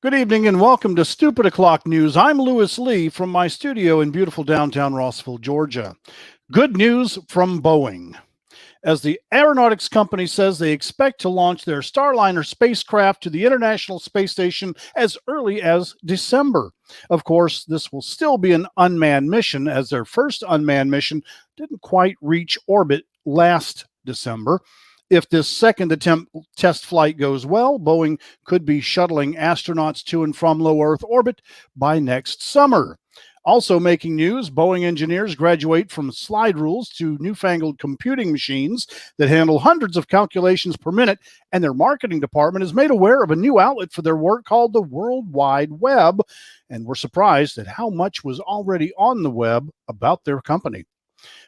Good evening and welcome to Stupid O'Clock News. I'm Lewis Lee from my studio in beautiful downtown Rossville, Georgia. Good news from Boeing. As the aeronautics company says they expect to launch their Starliner spacecraft to the International Space Station as early as December. Of course, this will still be an unmanned mission, as their first unmanned mission didn't quite reach orbit last December. If this second attempt test flight goes well, Boeing could be shuttling astronauts to and from low Earth orbit by next summer. Also making news, Boeing engineers graduate from slide rules to newfangled computing machines that handle hundreds of calculations per minute, and their marketing department is made aware of a new outlet for their work called the World Wide Web, and we're surprised at how much was already on the web about their company.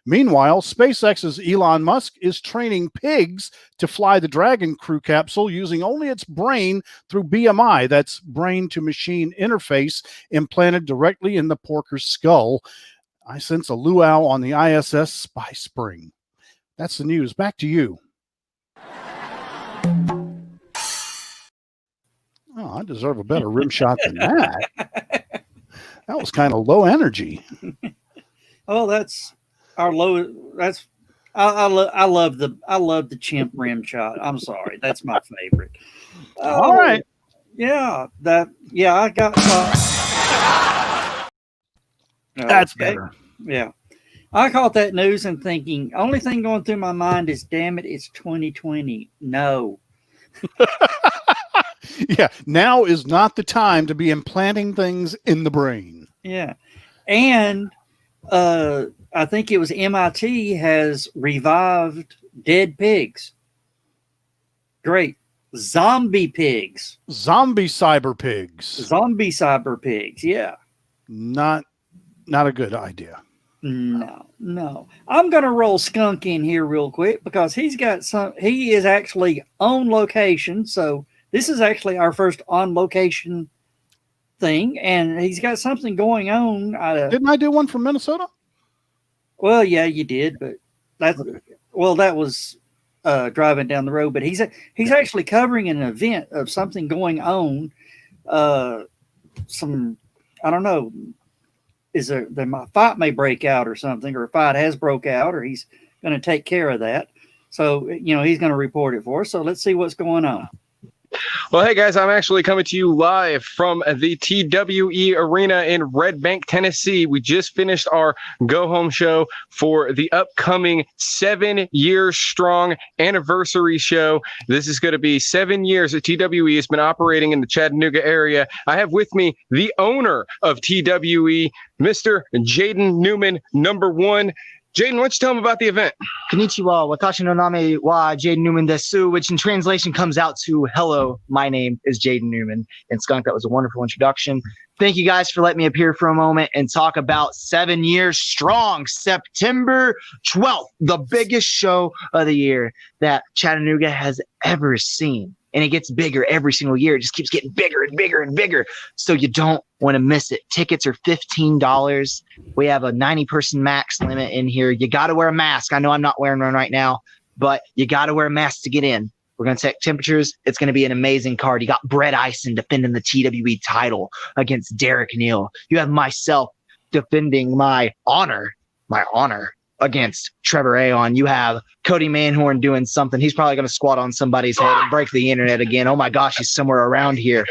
Meanwhile, SpaceX's Elon Musk is training pigs to fly the Dragon crew capsule using only its brain through BMI. That's brain-to-machine interface implanted directly in the porker's skull. I sense a luau on the ISS Spy Spring. That's the news. Back to you. Oh, I deserve a better rim shot than that. That was kind of low energy. Oh, that's our low. That's I love the chimp rim shot. I'm sorry, that's my favorite. All right. Yeah, I got. That's better. Yeah, I caught that news and thinking, only thing going through my mind is, damn it, it's 2020. No. Yeah, now is not the time to be implanting things in the brain. Yeah, and I think it was MIT has revived dead pigs. Great. Zombie pigs. Zombie cyber pigs. Zombie cyber pigs, yeah. Not a good idea. No. I'm going to roll Skunk in here real quick because he is actually on location. So this is actually our first on location thing, and he's got something going on. Didn't I do one from Minnesota? Well, yeah, you did, but that was driving down the road. But he's actually covering an event of something going on. I don't know. The fight may break out or something, or a fight has broke out, or he's going to take care of that. So, he's going to report it for us. So let's see what's going on. Well, hey guys, I'm actually coming to you live from the TWE Arena in Red Bank, Tennessee. We just finished our go home show for the upcoming 7-year strong anniversary show. This is going to be 7 years that TWE has been operating in the Chattanooga area. I have with me the owner of TWE, Mr. Jaden Newman, #1. Jaden, why don't you tell them about the event? Konnichiwa, watashi no name wa Jaden Newman desu, which in translation comes out to hello, my name is Jaden Newman. And Skunk, that was a wonderful introduction. Thank you guys for letting me appear for a moment and talk about 7 years strong, September 12th, the biggest show of the year that Chattanooga has ever seen. and it gets bigger every single year. It just keeps getting bigger and bigger and bigger. So you don't want to miss it. Tickets are $15. We have a 90-person max limit in here. You got to wear a mask. I know I'm not wearing one right now, but you got to wear a mask to get in. We're going to take temperatures. It's going to be an amazing card. You got Brett Eisen defending the TWE title against Derek Neal. You have myself defending my honor against Trevor Aon. You have Cody Manhorn doing something. He's probably going to squat on somebody's head and break the internet again. Oh my gosh, he's somewhere around here.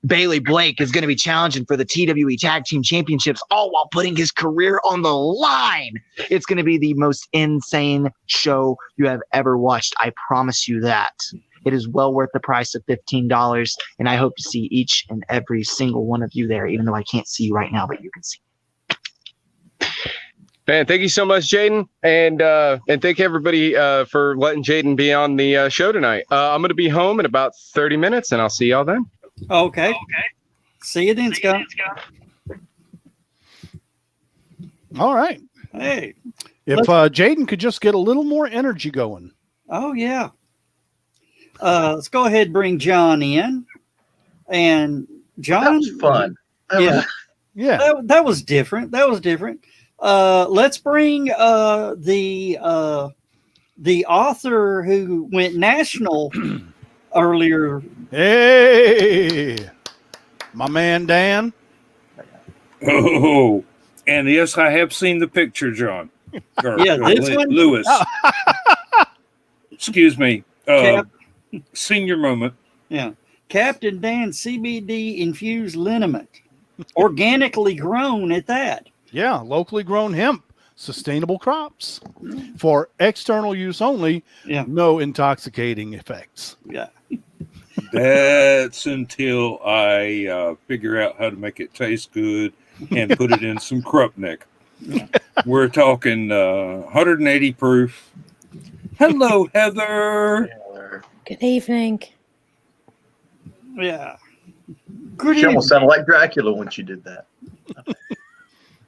Bailey Blake is going to be challenging for the TWE Tag Team Championships, all while putting his career on the line. It's going to be the most insane show you have ever watched. I promise you that. It is well worth the price of $15, and I hope to see each and every single one of you there, even though I can't see you right now, but you can see. Man, thank you so much, Jaden, and thank everybody for letting Jaden be on the show tonight. I'm going to be home in about 30 minutes, and I'll see y'all then. Okay. See you then, Scott. All right. Hey. If Jaden could just get a little more energy going. Oh, yeah. Let's go ahead and bring John in. And John. That was fun. Yeah. That was different. Let's bring the author who went national earlier. Hey, my man Dan. Oh, and yes, I have seen the picture, John. Yeah, this one? Lewis. Oh. Excuse me. Cap- Senior moment. Yeah. Captain Dan CBD infused liniment. Organically grown at that. Yeah, locally grown hemp, sustainable crops for external use only. Yeah. No intoxicating effects. Yeah. That's until I figure out how to make it taste good and put it in some Krupnik. We're talking 180 proof. Hello, Heather. Good evening. Yeah. Good she almost sounded like Dracula when she did that.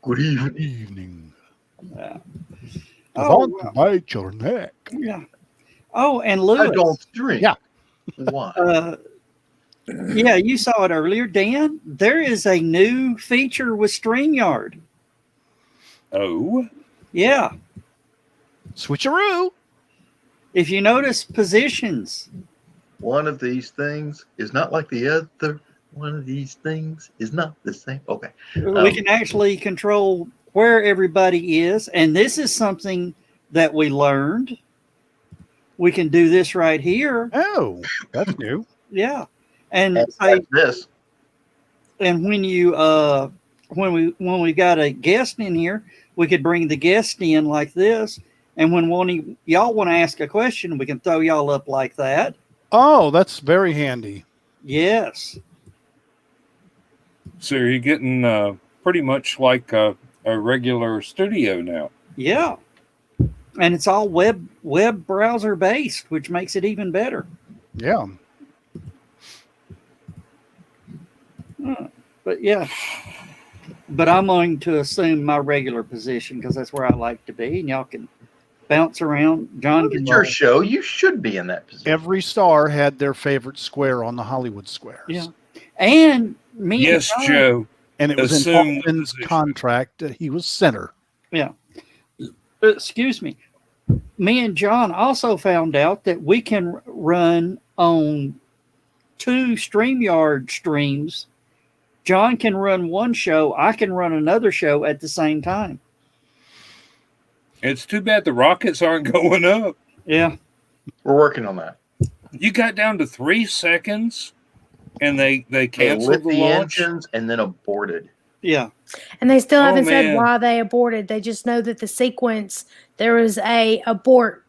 Good evening. Yeah. I want to bite your neck. Yeah. Oh, and Lewis. I don't drink. Yeah. Why? Yeah, you saw it earlier, Dan. There is a new feature with StreamYard. Oh? Yeah. Switcheroo. If you notice positions. One of these things is not like the other. One of these things is not the same. Okay. We can actually control where everybody is. And this is something that we learned. We can do this right here. Oh, that's new. Yeah. And this. And when you when we got a guest in here, we could bring the guest in like this. And when y'all want to ask a question, we can throw y'all up like that. Oh, that's very handy. Yes. So you're getting pretty much like a regular studio now. Yeah. And it's all web browser based, which makes it even better. Yeah. But yeah. But I'm going to assume my regular position because that's where I like to be, and y'all can bounce around. John can. It's your show. You should be in that position. Every star had their favorite square on the Hollywood squares. Yeah. And me. Yes, and John, Joe. And it was in Austin's contract that he was center. Yeah. Excuse me. Me and John also found out that we can run on 2 StreamYard streams. John can run one show. I can run another show at the same time. It's too bad the rockets aren't going up. Yeah. We're working on that. You got down to 3 seconds and they canceled the launch engines and then aborted. Yeah. And they still haven't said man. why they aborted. They just know that the sequence, there was a abort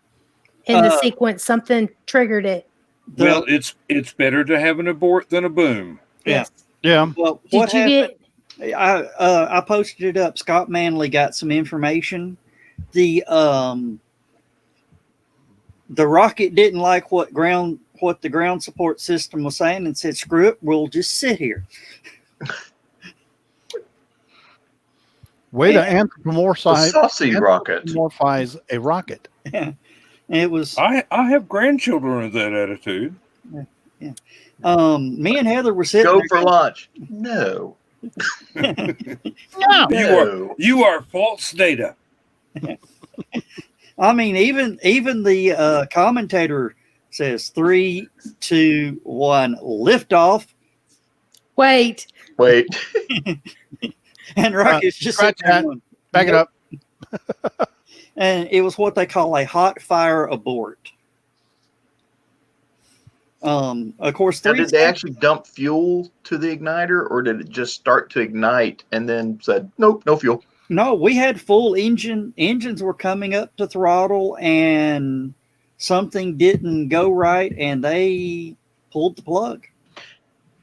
in the sequence. Something triggered it. Well, it's better to have an abort than a boom. Yeah. Yeah. Well, Did what you happened? get? I posted it up. Scott Manley got some information. The rocket didn't like what the ground support system was saying and said, "Screw it, we'll just sit here." Way to anthropomorphize saucy rocket. Anthropomorphize a rocket. Yeah. And it was. I have grandchildren with that attitude. Me and Heather were sitting Go there for lunch. No. No. You are false data. I mean, even the commentator says 3, 2, 1, lift off, Wait. Wait. and Rocky's just sitting scratch there that. going, Back it "Nope." up. And it was what they call a hot fire abort. Of course, Now, did they actually dump fuel to the igniter, or did it just start to ignite and then said, nope, no fuel? No, we had full engines were coming up to throttle, and something didn't go right, and they pulled the plug.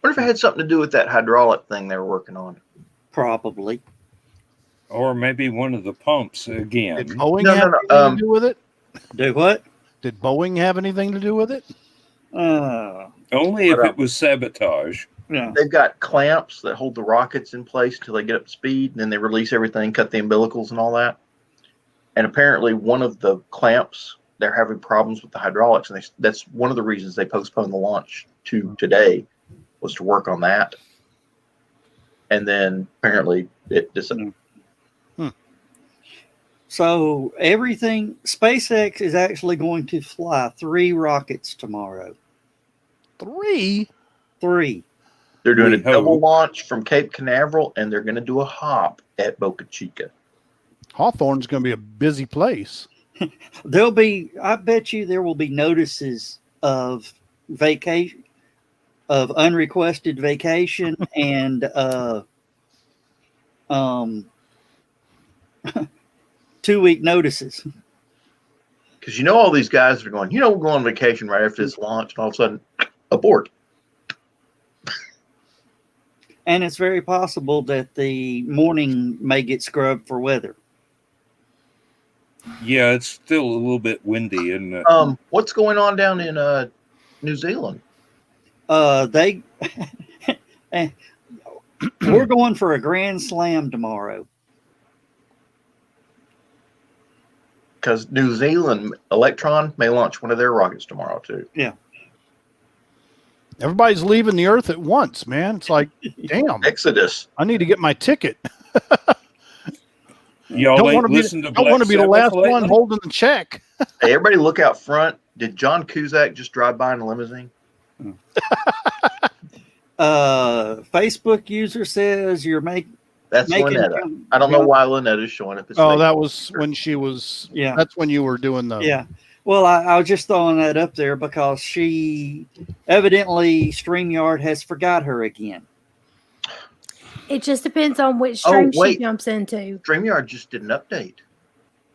What if it had something to do with that hydraulic thing they were working on? Probably. Or maybe one of the pumps again. Did Boeing No, have no, anything to do with it? Do what? Did Boeing have anything to do with it? Only if it was sabotage. Yeah. They've got clamps that hold the rockets in place until they get up to speed, and then they release everything, cut the umbilicals and all that. And apparently one of the clamps, they're having problems with the hydraulics, and that's one of the reasons they postponed the launch to today, was to work on that. And then apparently it just... So everything, SpaceX is actually going to fly 3 rockets tomorrow. 3? 3. They're doing a We double hope. launch from Cape Canaveral, and they're going to do a hop at Boca Chica. Hawthorne's going to be a busy place. There'll be, I bet you there will be notices of vacation, of unrequested vacation, and 2-week notices. Because you know all these guys are going, we're going on vacation right after this launch, and all of a sudden, abort. And it's very possible that the morning may get scrubbed for weather. Yeah, it's still a little bit windy. And What's going on down in New Zealand? We're going for a grand slam tomorrow. Because New Zealand, Electron may launch one of their rockets tomorrow, too. Yeah. Everybody's leaving the Earth at once, man. It's like, damn, Exodus. I need to get my ticket. y'all Don't ain't want to be, listened to don't Black want to be the Sabbath last lately? one holding the check. Hey, everybody look out front. Did John Cusack just drive by in a limousine? Facebook user says you're That's making. Lynetta. I don't know why Lynetta's showing up. Oh, that was when she was. Yeah. That's when you were doing the. Yeah. Well, I was just throwing that up there because she evidently StreamYard has forgot her again. It just depends on which stream she wait. jumps into. StreamYard just did an update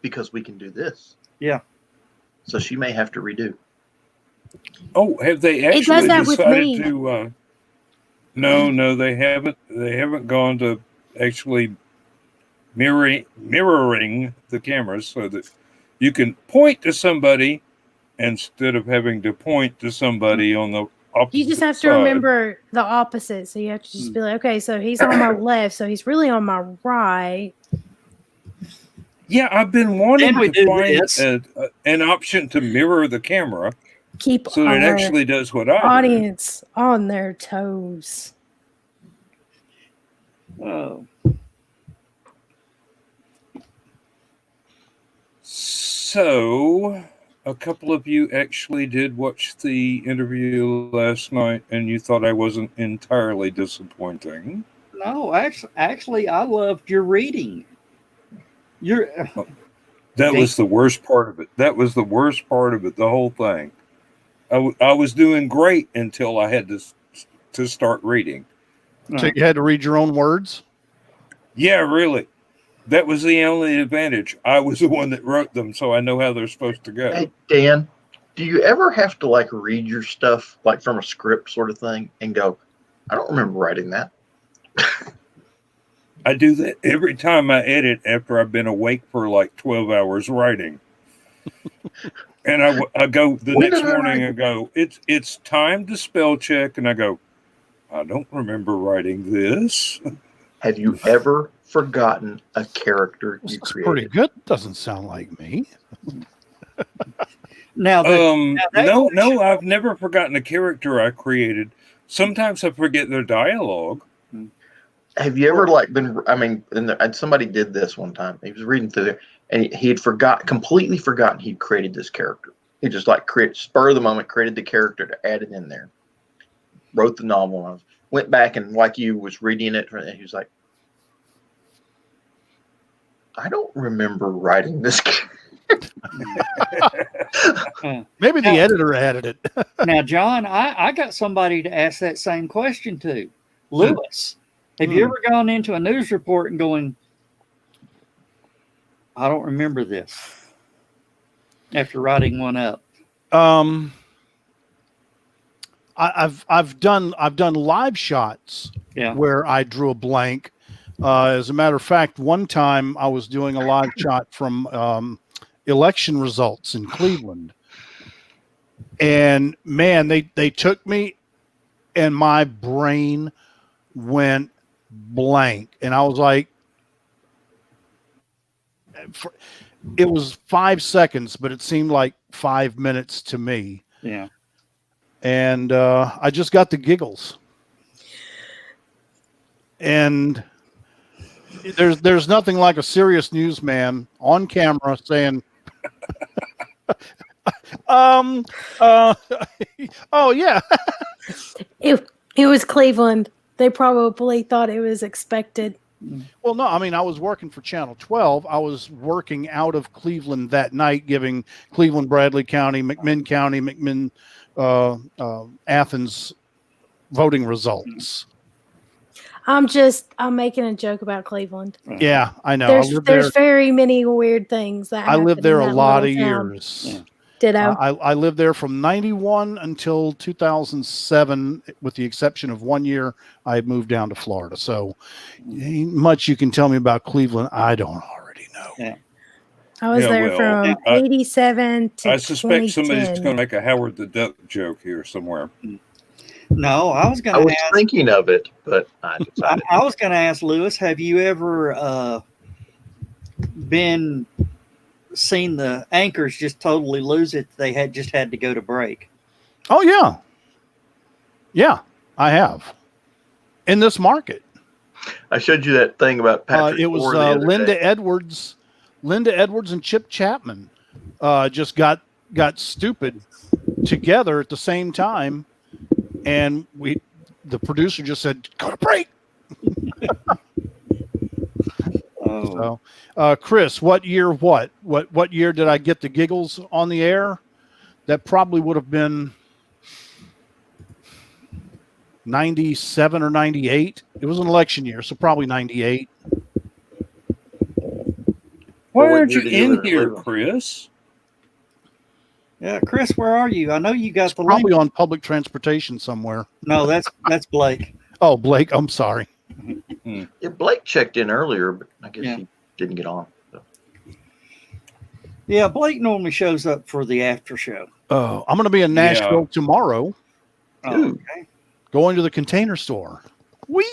because we can do this. Yeah. So she may have to redo. Oh, have they It actually does that with decided me. to? No, they haven't. They haven't gone to actually mirroring the cameras so that you can point to somebody instead of having to point to somebody on the opposite You just have to side. remember the opposite. So you have to just be like, okay, so he's on my left, so he's really on my right. Yeah, I've been wanting Can we to do find this? an option to mirror the camera Keep so that it our actually does what I do. audience on their toes. Oh. So, a couple of you actually did watch the interview last night, and you thought I wasn't entirely disappointing. No, actually, I loved your reading. That was the worst part of it. That was the worst part of it, the whole thing. I was doing great until I had to start reading. So you had to read your own words. Yeah, really. That was the only advantage. I was the one that wrote them, so I know how they're supposed to go. Hey, Dan, do you ever have to like read your stuff like from a script sort of thing and go, I don't remember writing that? I do that every time I edit after I've been awake for like 12 hours writing. And I go the When next did I morning, write? I go, it's time to spell check. And I go, I don't remember writing this. Have you ever forgotten a character This you is created? pretty good. Doesn't sound like me. Now, No, I've never forgotten a character I created. Sometimes I forget their dialogue. Have you ever been? I mean, and somebody did this one time. He was reading through there, and he had completely forgotten he'd created this character. He just spur of the moment, created the character to add it in there. Wrote the novel. And went back and like you was reading it, and he was like, "I don't remember writing this." Maybe the editor added it. Now, John, I got somebody to ask that same question to. Lewis, have you ever gone into a news report and going, I don't remember this after writing one up? I've done live shots where I drew a blank. As a matter of fact, one time I was doing a live shot from election results in Cleveland, and man, they took me, and my brain went blank, and I was like, it was 5 seconds, but it seemed like 5 minutes to me. Yeah. And I just got the giggles. And there's nothing like a serious newsman on camera saying, oh yeah. It was Cleveland. They probably thought it was expected. Well, no, I mean, I was working for Channel 12. I was working out of Cleveland that night, giving Cleveland, Bradley County, McMinn County, Athens voting results. I'm making a joke about Cleveland. Yeah, I know. There's very many weird things that I lived there a lot of town. years. Yeah. Ditto. I lived there from 91 until 2007, with the exception of 1 year I moved down to Florida. So ain't much you can tell me about Cleveland I don't already know. Yeah. I was there from 87 to I suspect somebody's 2010. going to make a Howard the Duck joke here somewhere. No, I was going to ask. Thinking of it, but I decided. I was going to ask Lewis, have you ever seen the anchors just totally lose it? They had to go to break. Oh yeah. Yeah, I have. In this market. I showed you that thing about Patrick. It was Linda Edwards and Chip Chapman just got stupid together at the same time, and the producer just said, "Go to break." Oh. So, Chris, what year did I get the giggles on the air? That probably would have been 97 or 98. It was an election year, so probably 98. Why aren't you in here, Chris? Yeah, Chris, where are you? I know you got the Probably link. on public transportation somewhere. No, that's Blake. Oh, Blake, I'm sorry. Yeah, Blake checked in earlier, but I guess he didn't get on. So. Yeah, Blake normally shows up for the after show. Oh, I'm going to be in Nashville tomorrow. Oh, okay. Going to the Container Store. Whee!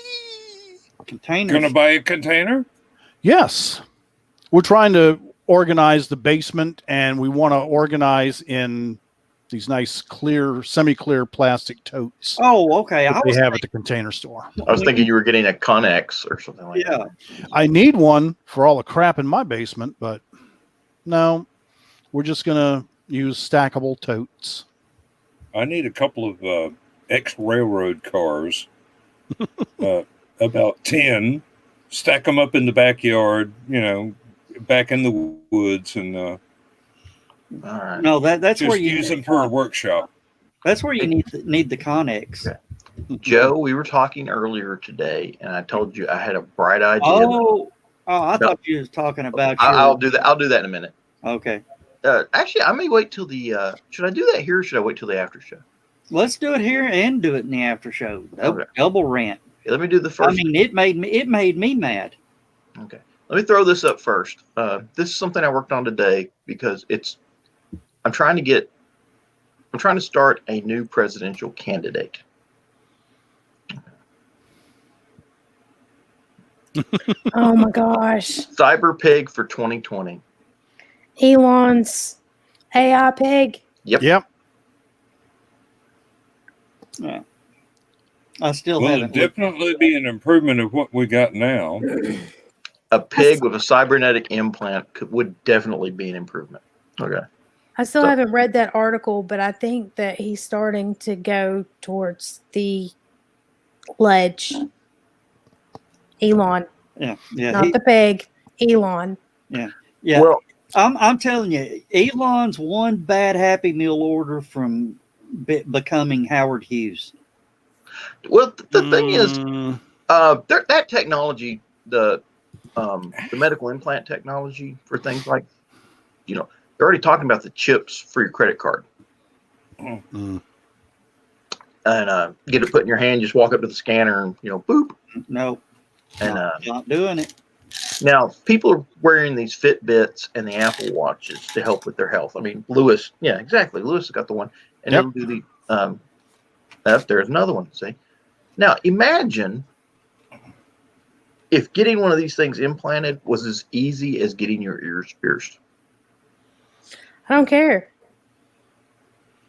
Container. Going to buy a container? Yes. We're trying to organize the basement, and we want to organize in these nice clear, semi-clear plastic totes. Oh, okay. They have at the Container Store. I was thinking you were getting a Connex or something like that. I need one for all the crap in my basement, but no, we're just going to use stackable totes. I need a couple of ex-railroad cars, about 10, stack them up in the backyard, back in the woods, and All right. No, that's just where you use them for a workshop. That's where you need the Connex. Okay. Joe, we were talking earlier today, and I told you I had a bright idea. I thought you was talking about. I'll do that. I'll do that in a minute. Okay. Actually, I may wait till the. Should I do that here, or should I wait till the after show? Let's do it here and do it in the after show. Double rant. Let me do the first. I mean, it made me mad. Okay. Let me throw this up first. This is something I worked on today because I'm trying to start a new presidential candidate. Oh my gosh. Cyber Pig for 2020. Elon's AI pig. Yep. Yeah. I still Well, haven't. it'd definitely be an improvement of what we got now. A pig with a cybernetic implant would definitely be an improvement. Okay. I still So- haven't read that article, but I think that he's starting to go towards the ledge. Elon, Yeah. not the pig. Elon. Yeah. Well, I'm telling you, Elon's one bad Happy Meal order from becoming Howard Hughes. well, the thing is, Mm, that technology, the medical implant technology for things like, they're already talking about the chips for your credit card. mm. And get it put in your hand, just walk up to the scanner and, boop. No, And not doing it. now people are wearing these Fitbits and the Apple Watches to help with their health. I mean, Lewis, yeah, exactly. Lewis got the one. And Yep. it'll do the, there's another one, see? Now, imagine if getting one of these things implanted was as easy as getting your ears pierced. I don't care.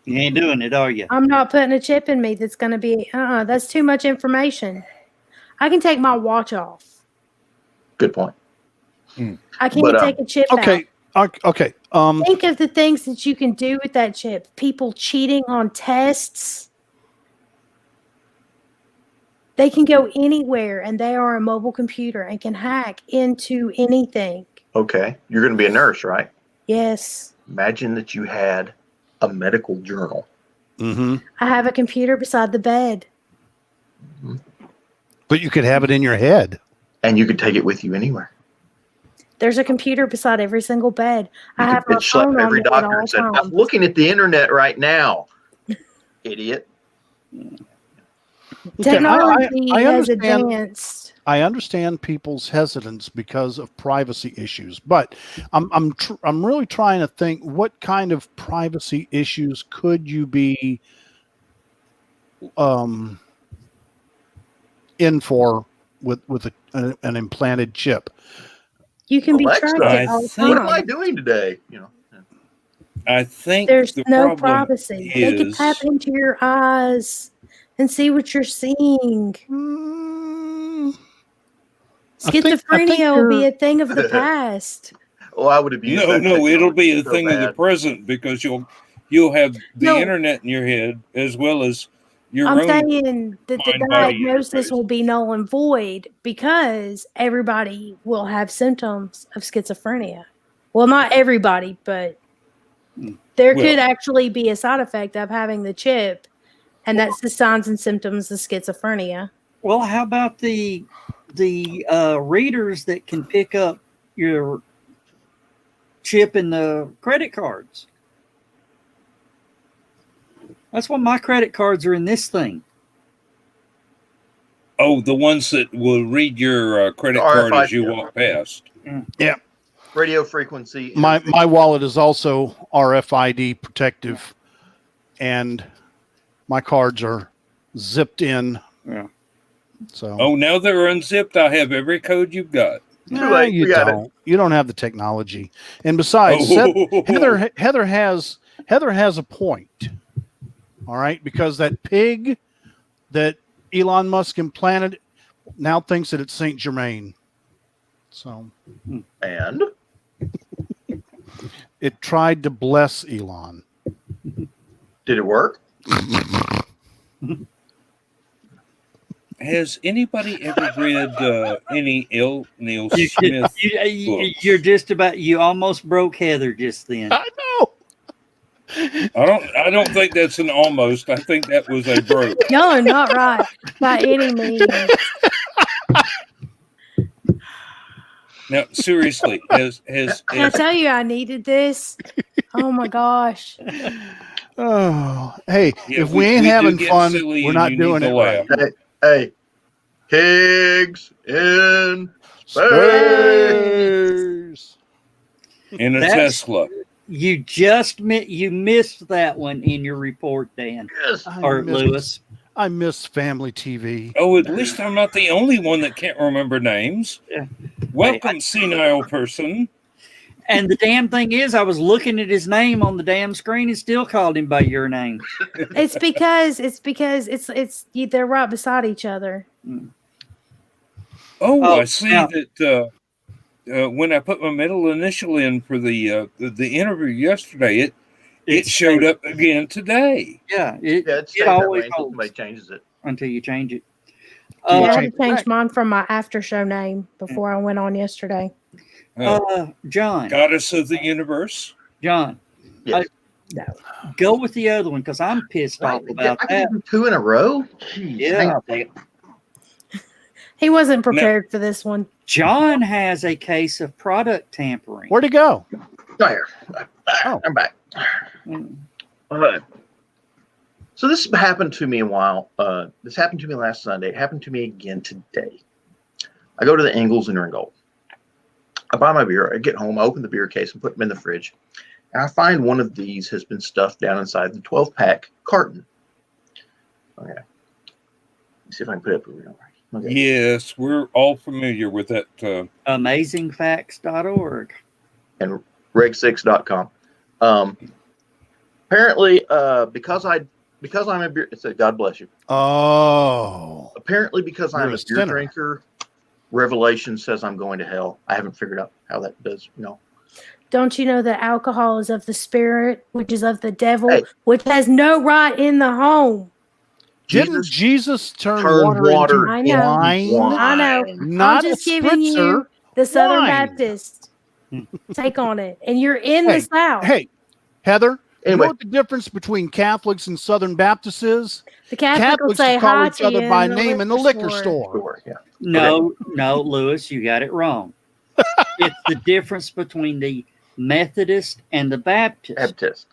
You ain't doing it, are you? I'm not putting a chip in me that's going to be, that's too much information. I can take my watch off. Good point. I can't But, take a chip out. Okay. Think of the things that you can do with that chip. People cheating on tests. They can go anywhere and they are a mobile computer and can hack into anything. Okay, you're going to be a nurse, right? Yes. Imagine that you had a medical journal. Mm-hmm. I have a computer beside the bed. But you could have it in your head. And you could take it with you anywhere. There's a computer beside every single bed. You I have could my bitch slap phone on every me at doctor all and said, I'm times. looking at the internet right now. Idiot. Technology I has understand. advanced. I understand people's hesitance because of privacy issues, but I'm really trying to think what kind of privacy issues could you be in for with an implanted chip? You can be Alexa, tracked at all what am I times. doing today? I think There's the no problem privacy. They can is tap into your eyes and see what you're seeing. I think Schizophrenia will be you're- a thing of the past. Oh, I would abuse no, that it'll be a technology so thing of the bad. present because you'll have the No. internet in your head as well as your I'm own. saying that the mind-body diagnosis interface. will be null and void because everybody will have symptoms of schizophrenia. Well, not everybody, but there could actually be a side effect of having the chip, and that's the signs and symptoms of schizophrenia. Well, how about the readers that can pick up your chip in the credit cards? That's why my credit cards are in this thing. Oh, the ones that will read your credit card as you RFID. walk past. Yeah. Radio frequency. My wallet is also RFID protective, and my cards are zipped in. Yeah. So. Oh, now they're unzipped. I have every code you've got. Too late, You we got it. don't. You don't have the technology. And besides, Heather has a point. All right, because that pig that Elon Musk implanted now thinks that it's Saint Germain. So And it tried to bless Elon. did it work? Has anybody ever read any L. Neil Smith? You're just about. You almost broke Heather just then. I know. I don't think that's an almost. I think that was a broke. Y'all are not right by any means. Now, seriously, has Can I tell you I needed this? Oh my gosh. Oh, hey, Yeah, if we ain't do having get fun, silly we're and not you need doing to it right. laugh. Hey, pigs in space. Space. In a That's- Tesla. You missed that one in your report, Dan Yes. or Lewis. I miss family TV. Oh, at least I'm not the only one that can't remember names. Yeah. Welcome, senile person. And the damn thing is, I was looking at his name on the damn screen and still called him by your name. It's because they're right beside each other. Oh, I see now- that when I put my middle initial in for the interview yesterday, it showed up again today. Yeah, it's it always until holds somebody changes it. until you change it. I had change to change back. mine from my after show name before I went on yesterday. John, Goddess of the universe. John, Yes. go with the other one because I'm pissed off about I that. can do 2 in a row. Jeez, Yeah. hang on a second. He wasn't prepared for this one. John has a case of product tampering. Where'd he go? Oh, here. Oh. I'm back. Mm. So this happened to me a while. This happened to me last Sunday. It happened to me again today. I go to the Ingles in Ringgold. I buy my beer. I get home. I open the beer case and put them in the fridge. And I find one of these has been stuffed down inside the 12-pack carton. Okay. Let's see if I can put it up here. Okay. Yes, we're all familiar with that. Amazingfacts.org. And reg6.com. Apparently, because I'm a beer, it said God bless you. Oh, Apparently, because I'm You're a a beer sinner. drinker, Revelation says I'm going to hell. I haven't figured out how that does. Don't you know that alcohol is of the spirit, which is of the devil, Hey. which has no right in the home? didn't Jesus turn turned water I into know. wine? I know. Not I'm just a giving you spritzer. the Southern wine. Baptist take on it, and you're in Hey, the South. Hey, Heather, you Anyway. know what the difference between Catholics and Southern Baptists is? The Catholic will Catholics say call hi each to other you by in the name in the liquor store. Sure, yeah. No, Lewis, you got it wrong. It's the difference between the Methodist and the Baptist. Baptist.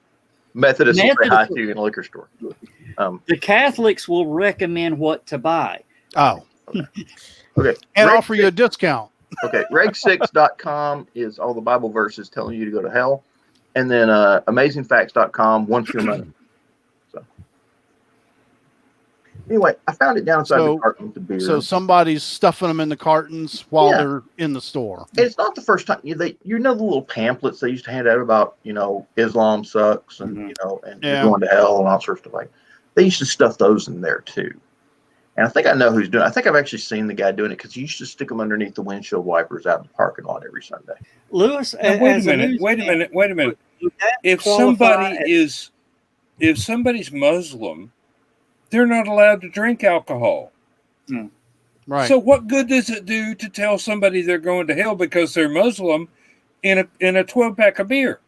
Methodist will say hi Methodist- to you in a liquor store. The Catholics will recommend what to buy. Oh, Okay. and Reg offer you a discount. Okay, reg6.com is all the Bible verses telling you to go to hell. And then amazingfacts.com, one pure money. So anyway, I found it down inside So- the carton with the beer. So somebody's stuffing them in the cartons while Yeah. they're in the store. And it's not the first time you know the little pamphlets they used to hand out about, Islam sucks and and Yeah. you're going to hell and all sorts of stuff like. They used to stuff those in there too. And I think I know who's doing it. I think I've actually seen the guy doing it because he used to stick them underneath the windshield wipers out in the parking lot every Sunday. Lewis, Now, wait a as minute. newsman, would that If qualify as- if somebody's Muslim, they're not allowed to drink alcohol. Right. So what good does it do to tell somebody they're going to hell because they're Muslim in a 12-pack of beer?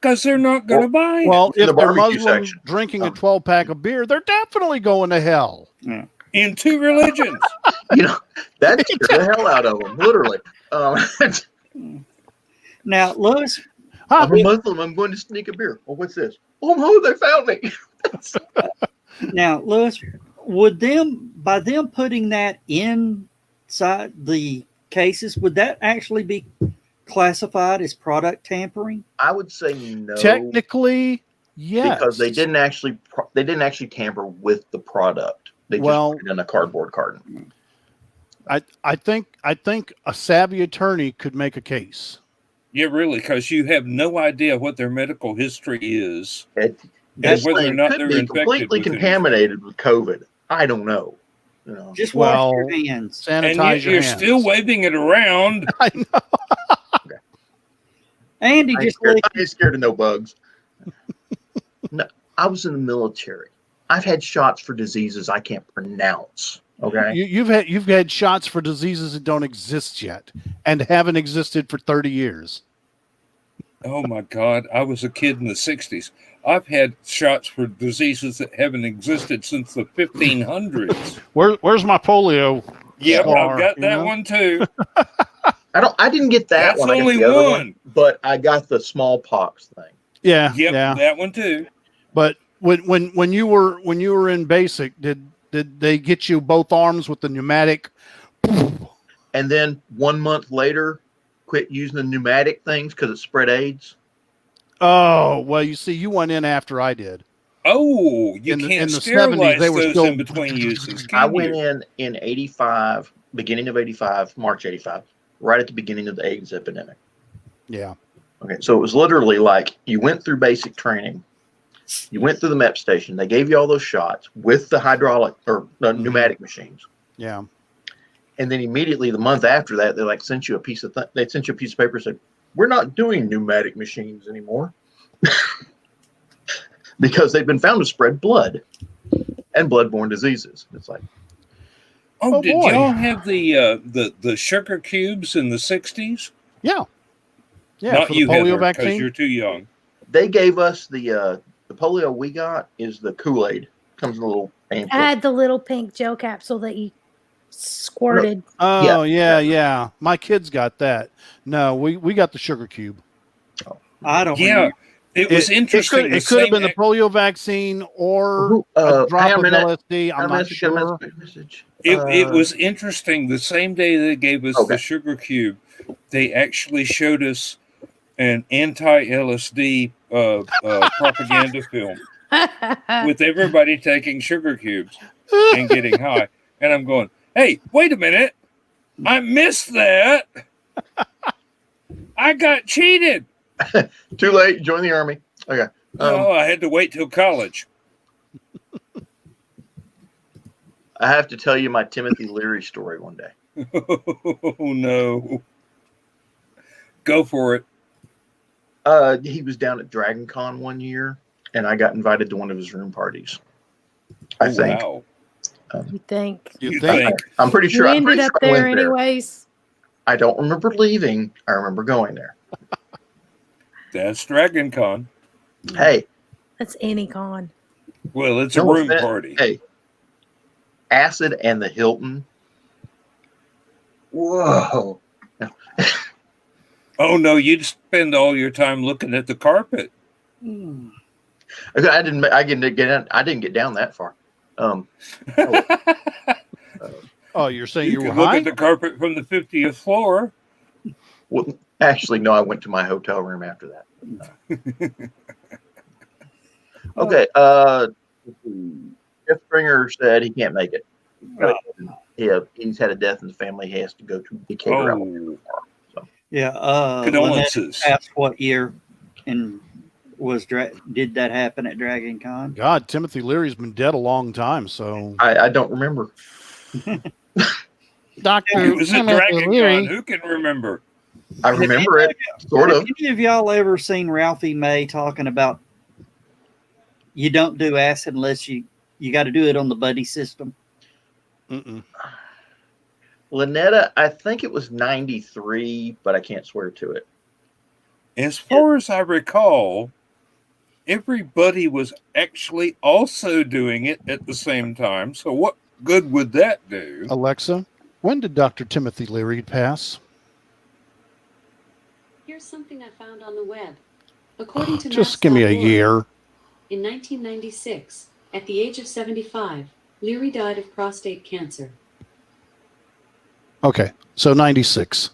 Because they're not going to buy it. well, in the if they're barbecue Muslim section. drinking a 12-pack of beer, they're definitely going to hell. In 2 religions. That scared the hell out of them, literally. Now, Lewis, I'm a Muslim. I'm going to sneak a beer. Oh, what's this? Oh no, they found me. would by them putting that inside the cases, would that actually be classified as product tampering? I would say no. Technically, yes. Because they didn't actually tamper with the product. They just put it in a cardboard carton. I think a savvy attorney could make a case. Yeah, really, because you have no idea what their medical history is. This whether or thing not could they're be infected completely with it. contaminated with COVID. I don't know. Just wash Well, your hands. Sanitize And your you're hands. still waving it around. I know. Andy I just ain't scared of no bugs. No, I was in the military. I've had shots for diseases I can't pronounce. Okay. You've had shots for diseases that don't exist yet and haven't existed for 30 years. Oh my God, I was a kid in the 60s. I've had shots for diseases that haven't existed since the 1500s. Where's my polio? Yep, scar, I've got you that know? one too. I didn't get that That's one. I got only the other one. but I got the smallpox thing. Yeah, Yep, yeah. that one too. But when you were in basic, did they get you both arms with the pneumatic? And then 1 month later, quit using the pneumatic things because it spread AIDS. Oh, well, you see, you went in after I did. Oh, you In the can't 70s, sterilize they were those still- in between uses. I Can went you? in 85, beginning of 85, March 85, right at the beginning of the AIDS epidemic. Yeah. Okay, so it was literally like you went through basic training, you went through the MEP station, they gave you all those shots with the hydraulic or pneumatic machines, Yeah. and then immediately the month after that, they like sent you a piece of they sent you a piece of paper and said, "We're not doing pneumatic machines anymore." Because they've been found to spread blood and bloodborne diseases. It's like, Oh, Oh, did boy. y'all have the sugar cubes in the 60s? Yeah. Yeah. Not for the you, polio Heather, because vaccine. you're too young. they gave us the polio we got is the Kool-Aid. Comes in a little I pamphlet. had the little pink gel capsule that you squirted. Oh, yeah. My kids got that. No, we got the sugar cube. I don't Yeah, remember. it was interesting. It could have been the polio vaccine or a drop hang on of a minute. LSD. I'm not sure. It was interesting. The same day they gave us Okay. the sugar cube, they actually showed us an anti-LSD propaganda film with everybody taking sugar cubes and getting high. And I'm going, hey, wait a minute. I missed that. I got cheated. Too late. Join the army. Okay. No, I had to wait till college. I have to tell you my Timothy Leary story one day. Oh, no. Go for it. He was down at Dragon Con one year, and I got invited to one of his room parties. I think. Wow. You think? You think? think? I'm pretty sure. You I'm ended pretty up sure I there went there. anyways. I don't remember leaving. I remember going there. That's Dragon Con. Hey, That's any con. Well, it's a no room offense. party. Hey, Acid and the Hilton. Whoa. Oh, no, you'd spend all your time looking at the carpet. Hmm. Okay, I didn't get down that far. Oh, you're saying You you were could look high? at the carpet from the 50th floor. Well, actually, no. I went to my hotel room after that. Okay. Jeff Springer said he can't make it. He's had a death in the family. He has to go to Decatur. Alabama. Oh, Yeah. condolences. Lynette asked what year and did that happen at Dragon Con? God, Timothy Leary's been dead a long time, so I don't remember. Dr. It was a Timothy Dragon Leary. Con. Who can remember? I remember it, sort Have of. any of y'all ever seen Ralphie May talking about you don't do acid unless you got to do it on the buddy system? Mm-mm. Lynetta, I think it was 93, but I can't swear to it. As far as I recall, everybody was actually also doing it at the same time. So what good would that do? Alexa, when did Dr. Timothy Leary pass? Here's something I found on the web. According to Just give me a Mass.org, year. In 1996, at the age of 75, Leary died of prostate cancer. Okay, so 96.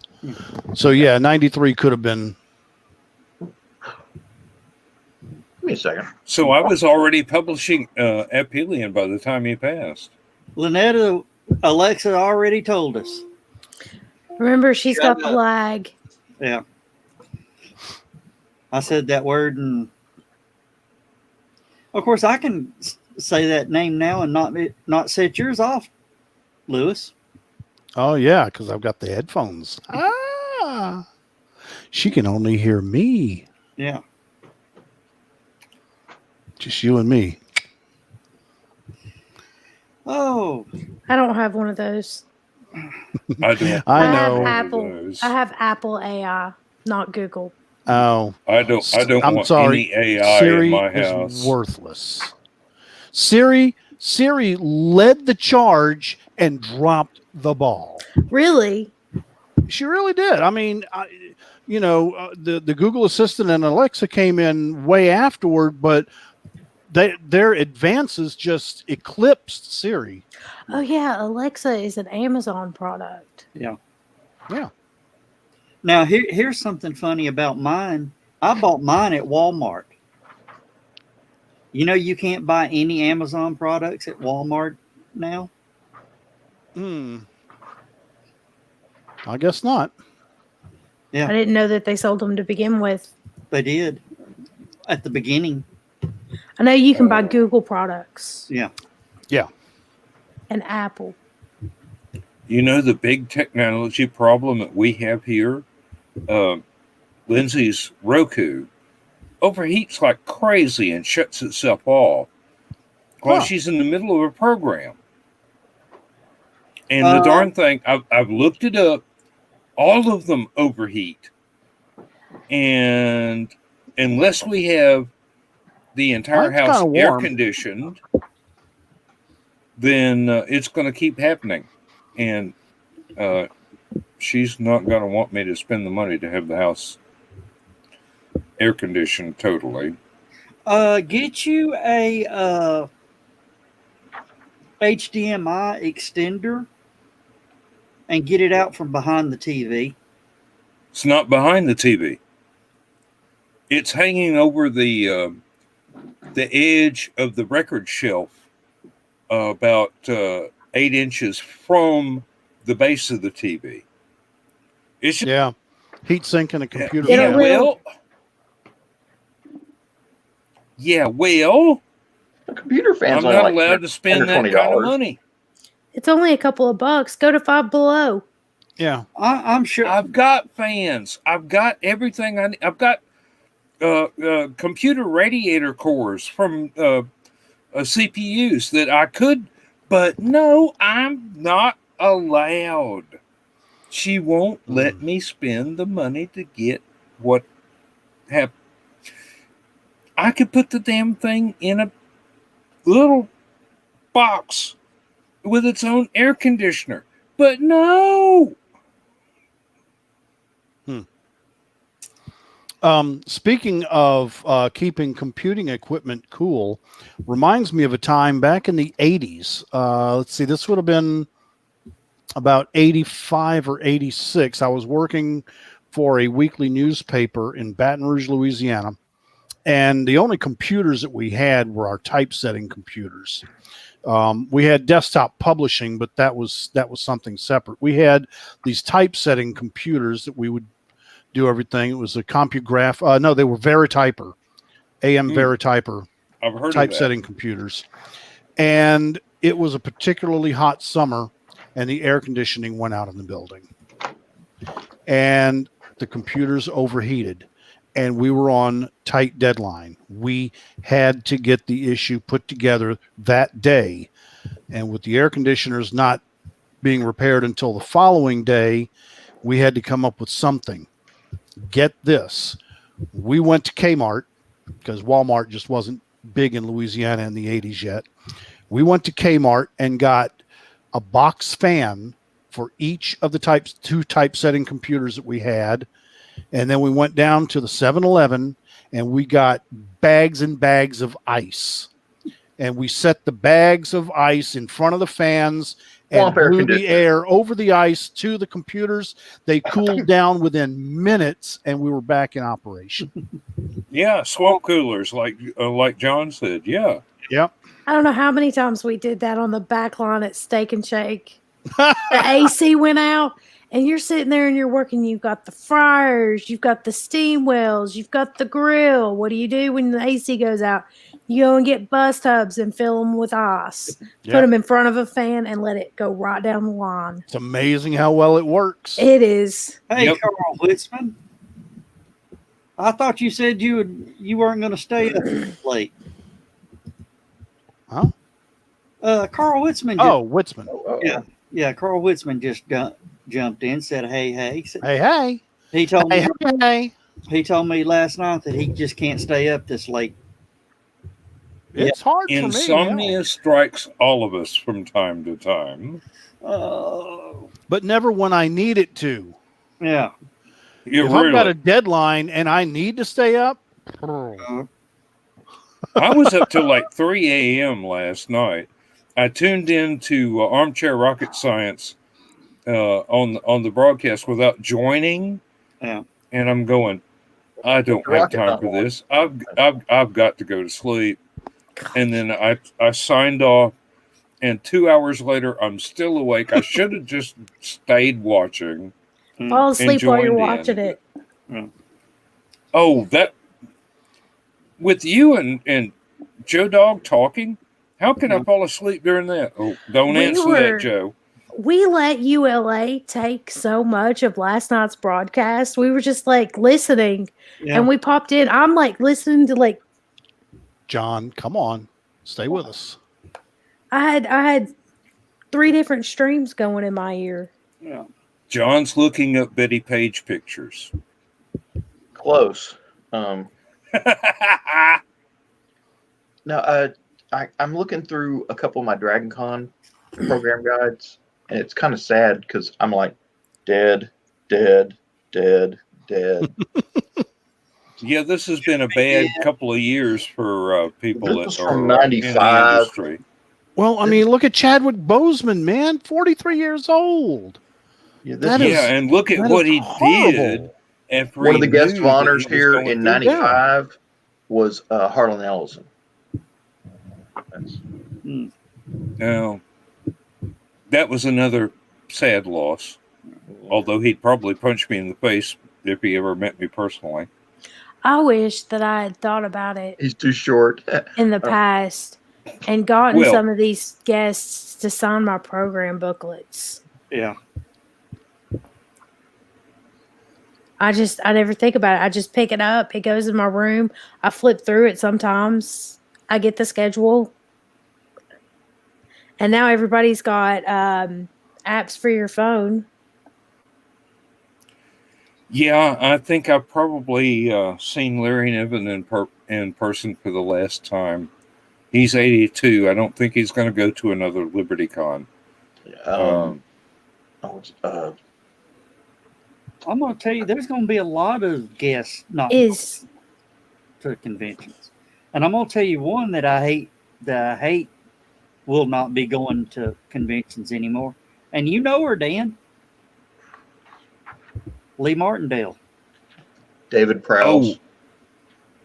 So yeah, 93 could have been. Give me a second. So I was already publishing Aphelion by the time he passed. Lynetta, Alexa already told us. Remember, she's got Shut the up. lag. Yeah. I said that word, and of course I can say that name now and not set yours off, Lewis. Oh yeah, because I've got the headphones. Ah, she can only hear me. Yeah. Just you and me. Oh, I don't have one of those. I don't. I have know. Apple. Those. I have Apple AI, not Google. Oh, I don't I'm want sorry. any AI Siri in my is house. worthless. Siri led the charge and dropped the ball. Really? She really did. I mean, the Google Assistant and Alexa came in way afterward, but their advances just eclipsed Siri. Oh yeah, Alexa is an Amazon product. yeah. Yeah. Now here's something funny about mine. I bought mine at Walmart. You know you can't buy any Amazon products at Walmart now. I guess not. Yeah. I didn't know that they sold them to begin with. They did at the beginning. I know you can buy Google products Yeah. and Apple. You know the big technology problem that we have here? Lindsay's Roku overheats like crazy and shuts itself off while Huh. she's in the middle of a program. And the darn thing, I've looked it up, all of them overheat. And unless we have the entire Mine's house kinda air warm. conditioned, then it's going to keep happening. And she's not going to want me to spend the money to have the house air conditioned totally. Get you a HDMI extender and get it out from behind the TV. It's not behind the TV. It's hanging over the edge of the record shelf, about 8 inches from the base of the TV. It's just, Yeah. Heat sink in a computer. It'll fan. really- well, A computer fan's I'm only not like allowed to spend that $120. kind of money. It's only a couple of bucks. Go to Five Below. Yeah. I'm sure. I've got fans. I've got everything I need. I've got computer radiator cores from CPUs that I could, but no, I'm not allowed. She won't let me spend the money to get what happened. I could put the damn thing in a little box with its own air conditioner, but no. Speaking of keeping computing equipment cool, reminds me of a time back in the 80s. Let's see, this would have been about 85 or 86. I was working for a weekly newspaper in Baton Rouge, Louisiana, and the only computers that we had were our typesetting computers. We had desktop publishing, but that was something separate. We had these typesetting computers that we would do everything. It was a CompuGraph. No, they were Verityper, AM Verityper I've heard typesetting computers. And it was a particularly hot summer, and the air conditioning went out in the building. And the computers overheated, and we were on tight deadline. We had to get the issue put together that day. And with the air conditioners not being repaired until the following day, we had to come up with something. Get this. We went to Kmart because Walmart just wasn't big in Louisiana in the 80s yet. We went to Kmart and got a box fan for each of the two typesetting computers that we had. And then we went down to the 7-Eleven and we got bags and bags of ice. And we set the bags of ice in front of the fans and blew the air over the ice to the computers. They cooled down within minutes, and we were back in operation. Yeah, swamp coolers, like John said. Yeah. Yep. I don't know how many times we did that on the back line at Steak and Shake. The AC went out, and you're sitting there and you're working. You've got the fryers, you've got the steam wells, you've got the grill. What do you do when the AC goes out? You go and get bus tubs and fill them with ice. Put them in front of a fan and let it go right down the line. It's amazing how well it works. It is. Hey, Carl Whitsman. I thought you said you weren't going to stay up late. Huh? Carl Whitsman. Whitsman. Yeah. Carl Whitsman just jumped in, said, "Hey." Hey. He told me. Hey. He told me last night that he just can't stay up this late. It's hard for me. Insomnia strikes all of us from time to time. But never when I need it to. Yeah. If I've got a deadline and I need to stay up. I was up till like 3 a.m. last night. I tuned into Armchair Rocket Science on the broadcast without joining. Yeah. And I'm going, I don't have time for this. I've got to go to sleep. And then I signed off, and 2 hours later, I'm still awake. I should have just stayed watching. Fall asleep while you're joined watching in. it. Oh, that with you and Joe Dog talking. How can I fall asleep during that? Oh, don't answer that, Joe. We let ULA take so much of last night's broadcast. We were just like listening, and we popped in. I'm like listening to like John, come on, stay with us. I had 3 different streams going in my ear. Yeah. John's looking up Betty Page pictures. Close. No, I'm looking through a couple of my Dragon Con program guides, and it's kind of sad because I'm like, dead. Yeah, this has been a bad couple of years for people This was that from are in the 95. industry. Well, I mean, look at Chadwick Boseman, man, 43 years old. Yeah, and look at what he did. After one of the he guests knew of that honors he was here going in through that. '95 was Harlan Ellison. Now, that was another sad loss. Although he'd probably punch me in the face if he ever met me personally. I wish that I had thought about it He's too short. in the past and gotten some of these guests to sign my program booklets. Yeah. I never think about it. I just pick it up. It goes in my room. I flip through it sometimes. I get the schedule. And now everybody's got apps for your phone. Yeah, I think I've probably seen Larry Niven in person for the last time. He's 82. I don't think he's going to go to another LibertyCon. I'm going to tell you, there's going to be a lot of guests not to conventions. And I'm going to tell you one that I hate will not be going to conventions anymore. And you know her, Dan. Lee Martindale. David Prowse.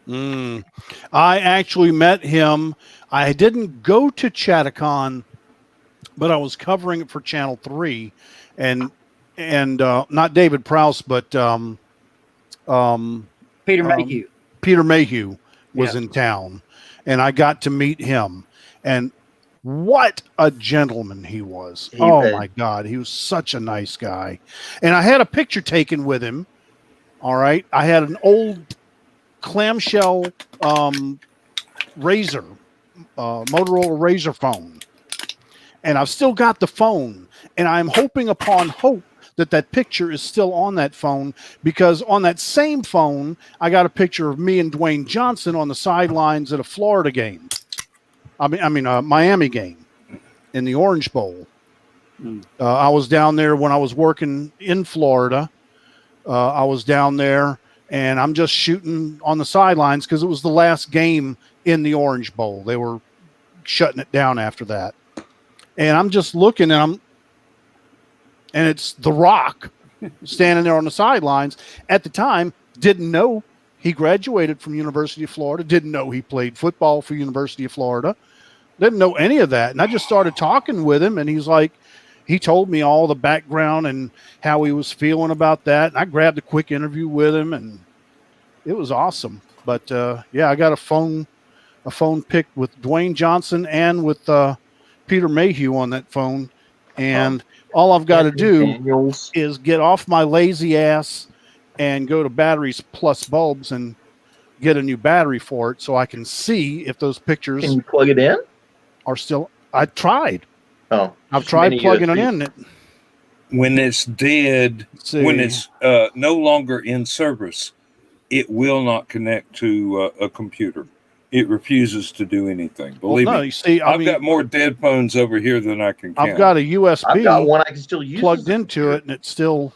I actually met him. I didn't go to Chattacon, but I was covering it for Channel 3. And not David Prowse, but Peter Mayhew. Peter Mayhew was in town, and I got to meet him. And what a gentleman he was. My God. He was such a nice guy. And I had a picture taken with him. All right. I had an old clamshell Razor, Motorola Razor phone. And I've still got the phone. And I'm hoping upon hope that picture is still on that phone, because on that same phone, I got a picture of me and Dwayne Johnson on the sidelines at a Florida game. I mean, a Miami game in the Orange Bowl. I was down there when I was working in Florida. I was down there, and I'm just shooting on the sidelines because it was the last game in the Orange Bowl. They were shutting it down after that. And I'm just looking, and it's The Rock standing there on the sidelines. At the time, didn't know he graduated from University of Florida, didn't know he played football for University of Florida, didn't know any of that. And I just started talking with him, and he told me all the background and how he was feeling about that. And I grabbed a quick interview with him, and it was awesome. But I got a phone pic with Dwayne Johnson and with Peter Mayhew on that phone. And all I've got to do is get off my lazy ass and go to Batteries Plus Bulbs and get a new battery for it so I can see if those pictures. Can you plug it in? Are still. I tried. Oh, I've tried plugging it in. When it's dead, when it's no longer in service, it will not connect to a computer. It refuses to do anything. Believe me. You see, I've got more dead phones over here than I can count. I've got a USB. I've got one I can still use plugged into it, and it still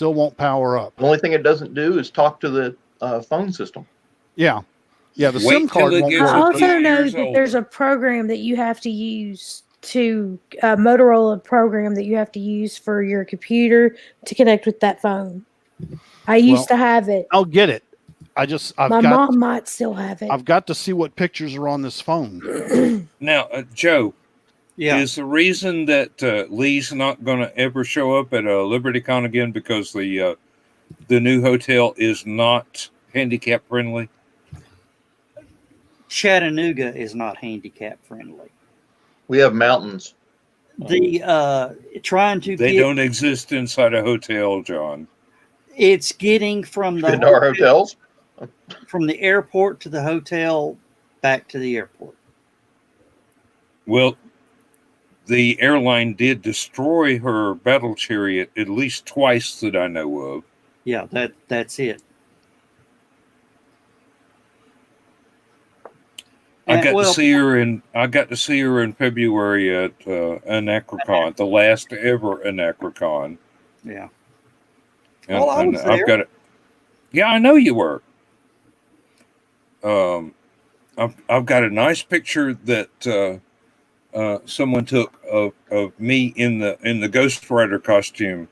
won't power up. The only thing it doesn't do is talk to the phone system. Yeah. The SIM card won't work. I also know that there's a program that you have to use a Motorola program that you have to use for your computer to connect with that phone. I used to have it. I'll get it. My mom might still have it. I've got to see what pictures are on this phone. Now, Joe, Yeah. Is the reason that Lee's not going to ever show up at a LibertyCon again because the new hotel is not handicap friendly? Chattanooga is not handicap friendly. We have mountains. The trying to They get don't exist inside a hotel, John. it's getting from Been to our hotels. from the airport to the hotel back to the airport. Well, the airline did destroy her battle chariot at least twice that I know of. Yeah, that's it. I got well, to see her in February at Anacrocon, the last ever Anacrocon. yeah. And, Well, I was there. I've got it. Yeah, I know you were. I've got a nice picture that someone took of me in the Ghost Rider costume,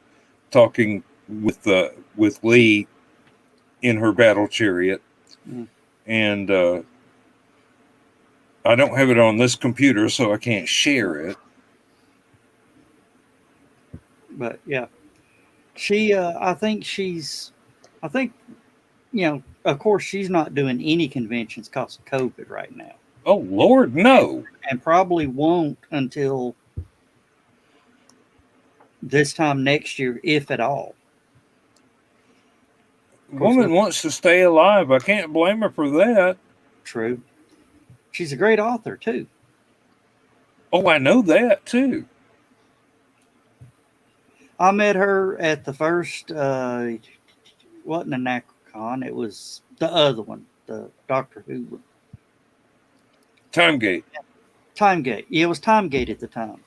talking with Lee in her battle chariot, and I don't have it on this computer, so I can't share it. But yeah, she. I think, of course, she's not doing any conventions because of COVID right now, Oh Lord, no! and probably won't until this time next year, if at all. Woman wants to stay alive. I can't blame her for that. True. She's a great author too. Oh, I know that too. I met her at the first. Wasn't a NACROCon. It was the other one, the Doctor Who one. Timegate. Timegate. Yeah, it was Timegate at the time.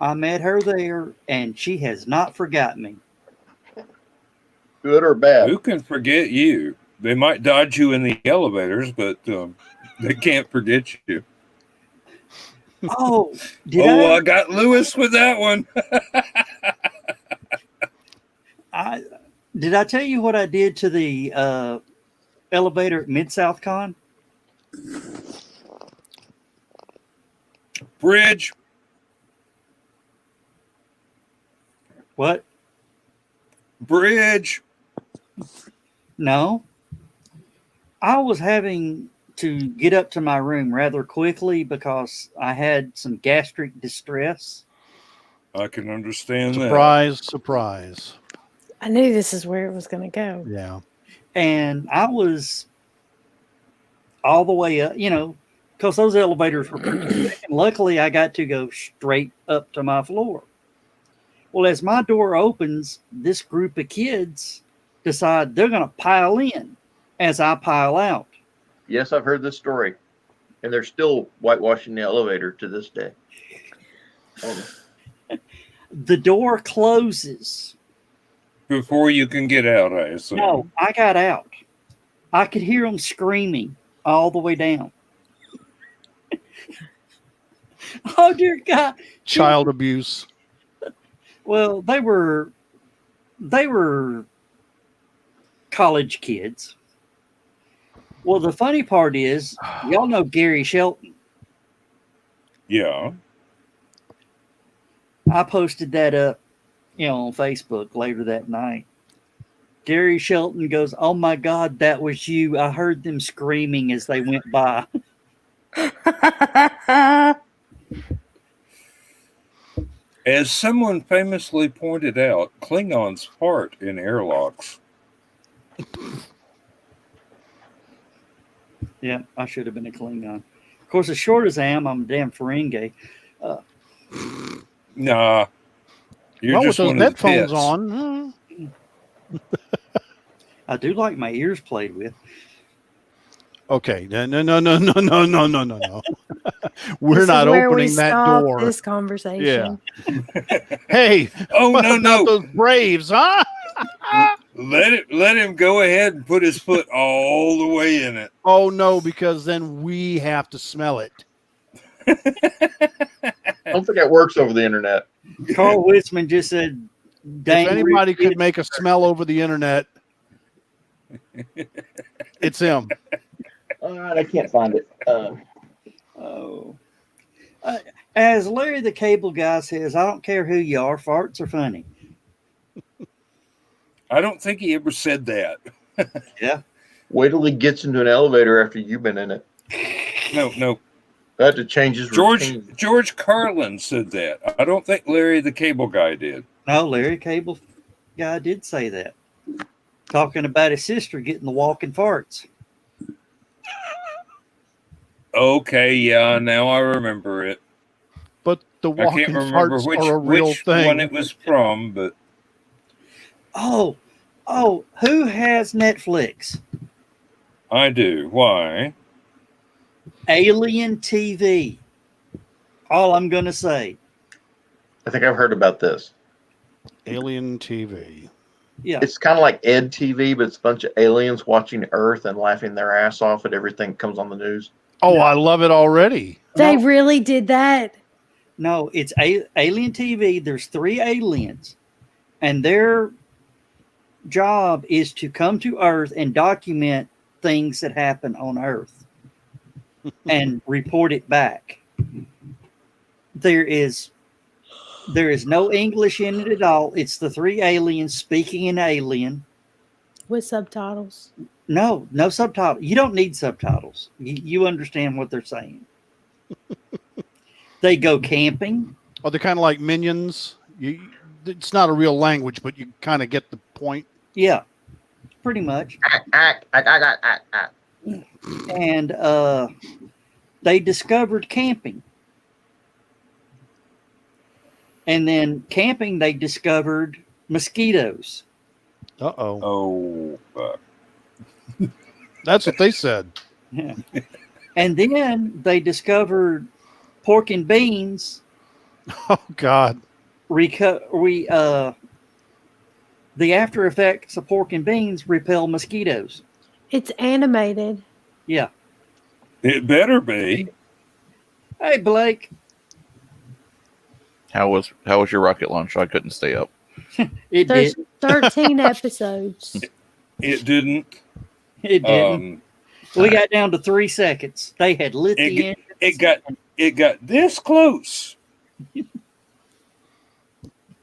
I met her there, and she has not forgotten me. Good or bad? Who can forget you? They might dodge you in the elevators, but they can't forget you. Oh, I got Lewis with that one. Did I tell you what I did to the elevator at Mid-South Con? Bridge. What? Bridge. No. I was having to get up to my room rather quickly because I had some gastric distress. I can understand Surprise, surprise. I knew this is where it was going to go. Yeah. And I was all the way up, because those elevators were pretty thick, and luckily I got to go straight up to my floor. Well, as my door opens, this group of kids decide they're going to pile in as I pile out. Yes, I've heard this story. And they're still whitewashing the elevator to this day. The door closes. Before you can get out, I assume. No, I got out. I could hear them screaming all the way down. Oh, dear God. Child abuse. Well, they were college kids. Well, the funny part is, y'all know Gary Shelton. Yeah. I posted that up, on Facebook later that night. Gary Shelton goes, "Oh my God, that was you. I heard them screaming as they went by." As someone famously pointed out, Klingons fart in airlocks. Yeah, I should have been a Klingon. Of course, as short as I am, I'm a damn Ferengi. Nah. You're Well, with just those one of the headphones pits. on. I do like my ears played with. Okay. No. We're This is not where we opening that stop door. This conversation. Hey. Oh, what no, about no. those Braves, huh? Let him go ahead and put his foot all the way in it. Oh, no, because then we have to smell it. I don't think that works over the internet. Carl Witzman just said, If anybody could make a smell over the internet, it's him. All right, I can't find it. As Larry the Cable Guy says, I don't care who you are, farts are funny. I don't think he ever said that. Yeah. Wait till he gets into an elevator after you've been in it. No. I had to change his routine. George Carlin said that. I don't think Larry the Cable Guy did. No, Larry Cable Guy did say that. Talking about his sister getting the walking farts. Okay, yeah, now I remember it. But the I walking can't remember farts are a real which thing. one it was from, but Oh, who has Netflix? I do. Why? Alien TV. All I'm going to say. I think I've heard about this. Alien TV. Yeah. It's kind of like Ed TV, but it's a bunch of aliens watching Earth and laughing their ass off at everything that comes on the news. Oh, I love it already. They No. really did that. No, it's Alien TV. There's 3 aliens, and their job is to come to Earth and document things that happen on Earth and report it back. There is no English in it at all. It's the 3 aliens speaking in alien. With subtitles. No subtitle. You don't need subtitles. You understand what they're saying. They go camping. Oh, they're kind of like Minions. It's not a real language, but you kind of get the point. Yeah, pretty much. And they discovered camping. And then camping, they discovered mosquitoes. Uh-oh. Oh, fuck. That's what they said. Yeah. And then they discovered pork and beans. Oh, God. The after effects of pork and beans repel mosquitoes. It's animated. Yeah. It better be. Hey, Blake. How was your rocket launch? I couldn't stay up. It There's did. 13 episodes. It didn't. It didn't. We got down to 3 seconds. They had lit the end. It got this close.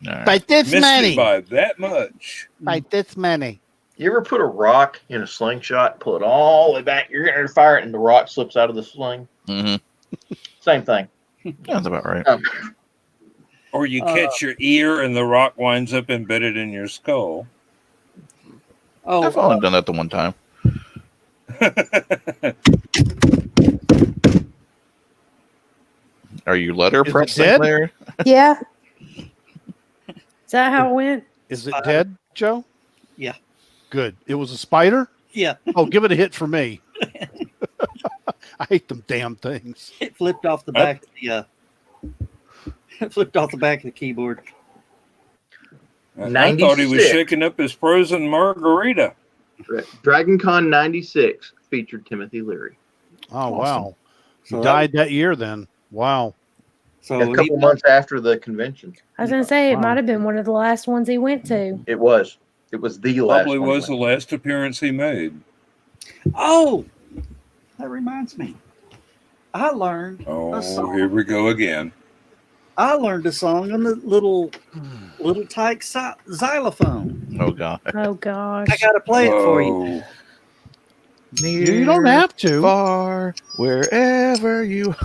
Right. By this Missed many. it by that much. By this many. You ever put a rock in a slingshot, pull it all the way back, you're going to fire it, and the rock slips out of the sling? Mm-hmm. Same thing. That's about right. Or you catch your ear and the rock winds up embedded in your skull. Oh, I've only done that the one time. Are you letter Is it pressing dead? there? Yeah. Is that how it went? Is it dead, Joe? Yeah. Good. It was a spider? yeah. Oh, give it a hit for me. I hate them damn things. It flipped off the back of the it flipped off the back of the keyboard. I thought he was 96. shaking up his frozen margarita. Dragon Con 96 featured Timothy Leary. Oh, wow. He So died that year then. Wow. So A couple months after the convention. I was going to say, it Wow. might have been one of the last ones he went to. It was. It was the last Probably one. was the last appearance he made. Oh, that reminds me. I learned Oh, a song. here we go again. I learned a song on the little tyke xylophone. Oh God. Oh, gosh. I gotta play it for you. Oh, You don't have to. Far, wherever you.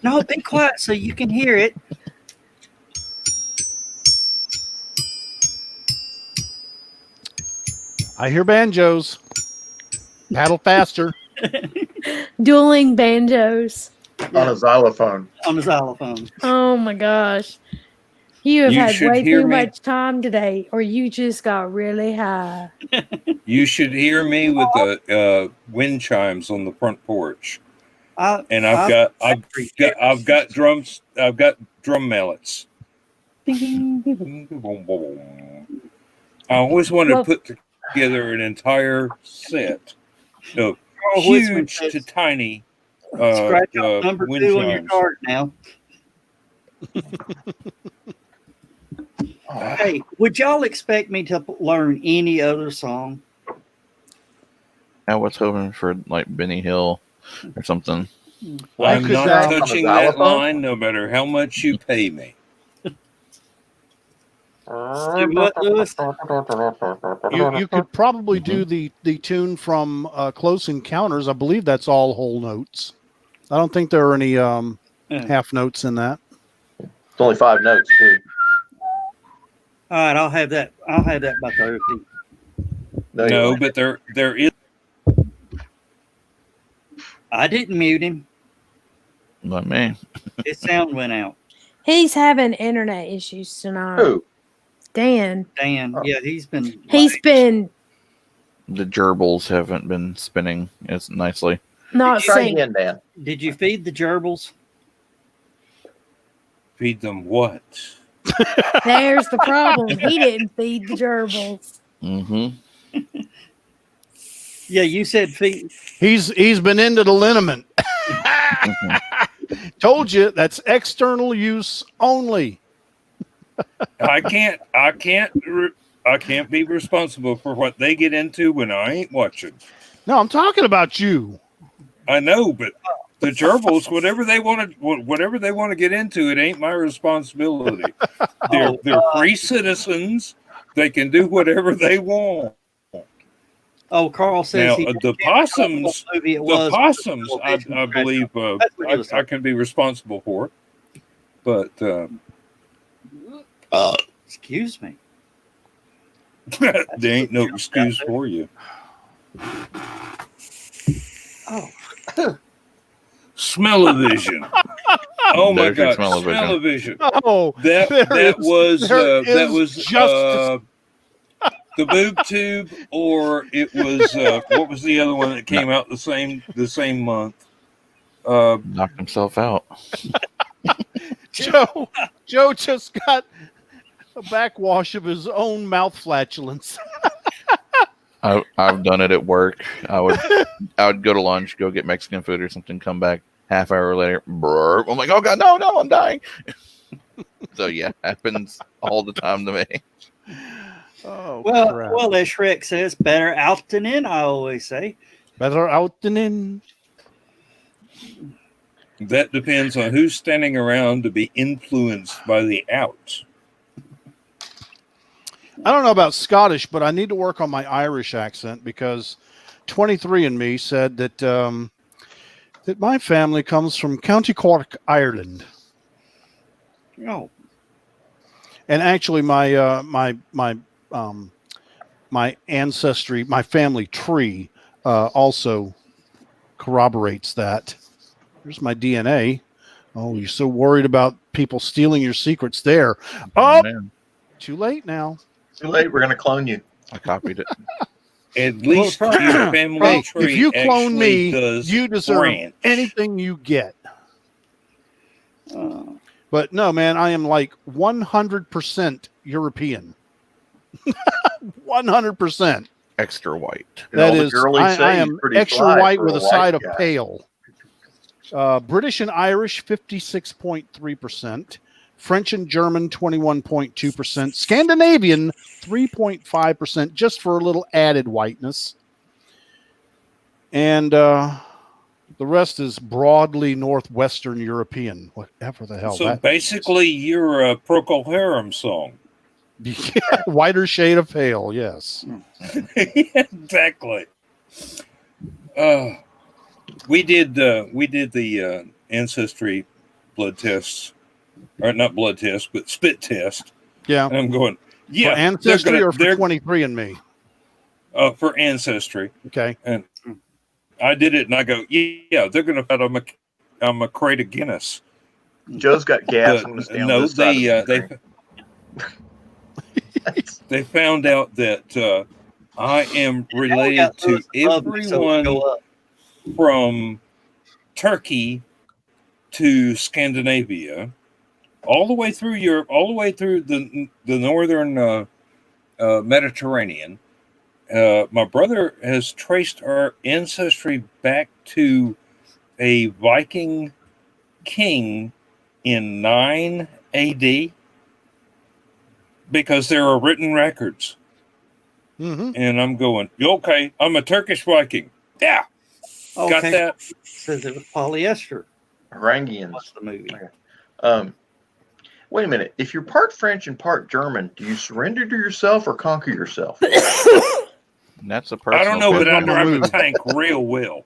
No, be quiet so you can hear it. I hear banjos. Paddle faster. Dueling banjos. On a xylophone. On the xylophone. Oh, my gosh. You have You had should way hear too me. much time today, or you just got really high. you should hear me with the wind chimes on the front porch, and I've got drums. I've got drum mallets. I always wanted to put together an entire set of huge to tiny Scratch off number wind 2 on your chimes. card now. Hey, would y'all expect me to learn any other song? I was hoping for like Benny Hill or something. Well, I'm could, not on a touching that xylophone? line no matter how much you pay me. Say what, Lewis? you could probably do the tune from Close Encounters. I believe that's all whole notes. I don't think there are any half notes in that. It's only 5 notes too. All right, I'll have that. I'll have that by Thursday. No, No, but there is. I didn't mute him. Not me. His sound went out. He's having internet issues tonight. Who? Dan. Dan, yeah, he's been. He's been The gerbils haven't been spinning as nicely. not Try saying. again, Dan. Did you feed the gerbils? Feed them what? There's the problem. He didn't feed the gerbils. Mm-hmm. Yeah, you said feed. He's been into the liniment. Told you that's external use only. I can't be responsible for what they get into when I ain't watching. No, I'm talking about you. I know, but the gerbils, whatever they want to get into, it ain't my responsibility. They're free citizens. They can do whatever they want. Oh, Carl says Now, he the possums, movie it was. I believe I can be responsible for. But Excuse me. there ain't no excuse for you. Oh, Smell-o-vision. Oh my There's your God, smell-o-vision. smell-o-vision. Oh, That was just the boob tube, or it was what was the other one that came out the same month? Knocked himself out. Joe just got a backwash of his own mouth flatulence. I've done it at work. I would go to lunch, go get Mexican food or something, come back half hour later, burp. I'm like, oh God, no, I'm dying. So yeah, happens all the time to me. Oh, well, crap. well, as Shrek says, better out than in. I always say. Better out than in. That depends on who's standing around to be influenced by the out. I don't know about Scottish, but I need to work on my Irish accent because 23andMe said that that my family comes from County Cork, Ireland, Oh, and actually my ancestry, my family tree, also corroborates that. There's my DNA. Oh, you're so worried about people stealing your secrets there. Oh, Man, too late now. Too late. We're going to clone you. I copied it. At least your family Hey, tree if you clone actually me, does you deserve branch. anything you get. But no, man, I am like 100% European. 100%. Extra white. That all the is, girlies say I he's am pretty extra fly white for with a a side white of guy. pale. British and Irish, 56.3%. French and German, 21.2%. Scandinavian, 3.5%, just for a little added whiteness. And the rest is broadly Northwestern European, whatever the hell So that basically, you're a Procol Harum song. whiter shade of pale, yes. Exactly. We did the ancestry blood tests, or not blood test, but spit test. Yeah. And I'm going, yeah, For ancestry or for they're 23andMe? for ancestry. Okay. And I did it, and I go, yeah, they're going to find I'm a crate of Guinness. Joe's got gas. But I'm going to stay on no, this side of the screen. they found out that I am related to everyone from Turkey to Scandinavia, all the way through Europe, all the way through the northern Mediterranean. My brother has traced our ancestry back to a Viking king in 9 AD because there are written records. Mm-hmm. And I'm going, okay, I'm a Turkish Viking. Yeah. Got that? Says it was polyester. Harangians. What's the movie? Wait a minute. If you're part French and part German, do you surrender to yourself or conquer yourself? That's a personal I don't know, but I Depends on the drive a mood. tank real well.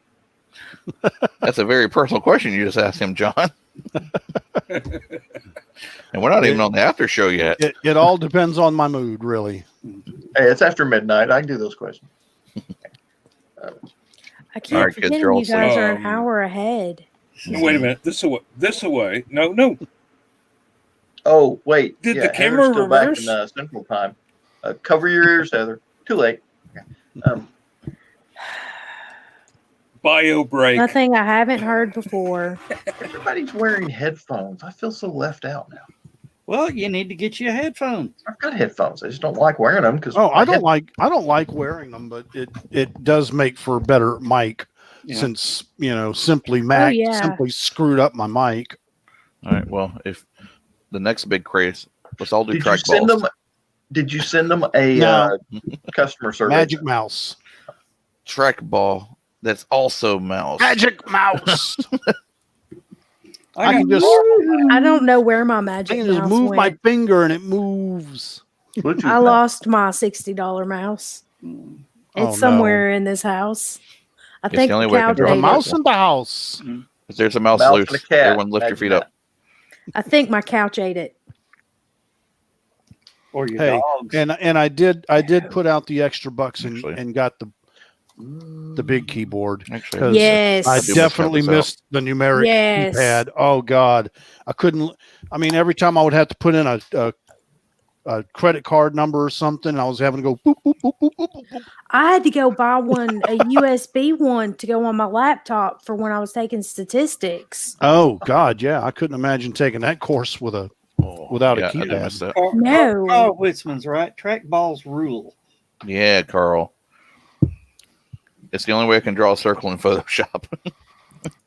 That's a very personal question you just asked him, John. And we're not even on the after show yet. It all depends on my mood, really. Hey, it's after midnight. I can do those questions. I keep Alright, kids, forgetting you're all you guys are an set. hour ahead. Wait a minute. This away. No. Oh, wait. Did the Heather's camera still reverse? back in Central Time. Cover your ears, Heather. Too late. Bio break. Nothing I haven't heard before. Everybody's wearing headphones. I feel so left out now. Well, you need to get you a headphone. I've got headphones. I just don't like wearing them because I don't like wearing them, but it does make for a better mic since Simply Mac simply screwed up my mic. All right. Well, if the next big craze, let's all do Did you track send balls. them? Did you send them a No. customer service? Magic Mouse. Track ball. That's also mouse. Magic Mouse. I can got just I don't know where my I magic can just mouse move my went. finger and it moves. Bluetooth I mouse. lost my $60 mouse. Oh, It's somewhere in this house. I It's think the only the way I can couch draw There's a it. ate it. mouse in the house. If there's a mouse, Mouse loose, and a cat. everyone lift your Magic feet up. I think my couch ate it. or your Hey, dogs. and I did put out the extra bucks Actually. and got the big keyboard. Actually, 'Cause Yes. I do definitely check this out. missed the numeric Yes. keypad. Oh God, I couldn't. I mean, every time I would have to put in a credit card number or something, I was having to go boop boop boop boop boop boop. boop. I had to go buy a USB one to go on my laptop for when I was taking statistics. Oh God, yeah, I couldn't imagine taking that course with a without a I did keypad. miss that. No. Carl Witzman's right. Track balls rule. Yeah, Carl. It's the only way I can draw a circle in Photoshop.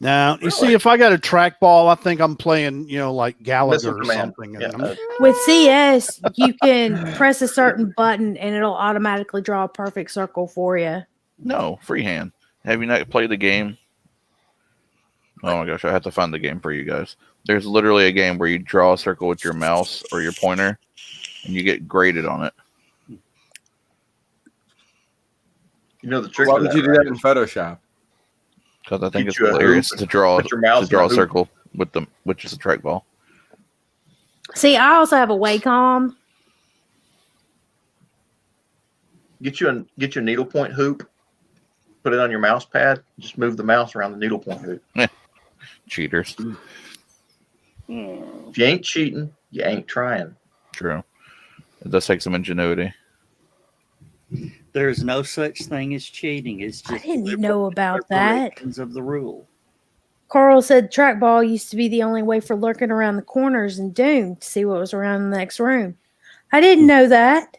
Now you see, if I got a trackball, I think I'm playing, like Gallagher Missile or Command. something. Yeah, And I'm- With CS, you can press a certain button and it'll automatically draw a perfect circle for you. No, freehand. Have you not played the game? Oh my gosh, I have to find the game for you guys. There's literally a game where you draw a circle with your mouse or your pointer, and you get graded on it. You know the trick. Why to would that, you do right? that in Photoshop? Because I think Get it's you a hilarious hoop to draw put your mouse to draw in a a hoop. circle with them, which is a trackball. See, I also have a Wacom. Get you a needlepoint hoop. Put it on your mouse pad. Just move the mouse around the needlepoint hoop. Cheaters. If you ain't cheating, you ain't trying. True. It does take some ingenuity. There's no such thing as cheating. It's I just didn't know about that. interpretations of the rule. Carl said trackball used to be the only way for lurking around the corners in Doom to see what was around the next room. I didn't know that.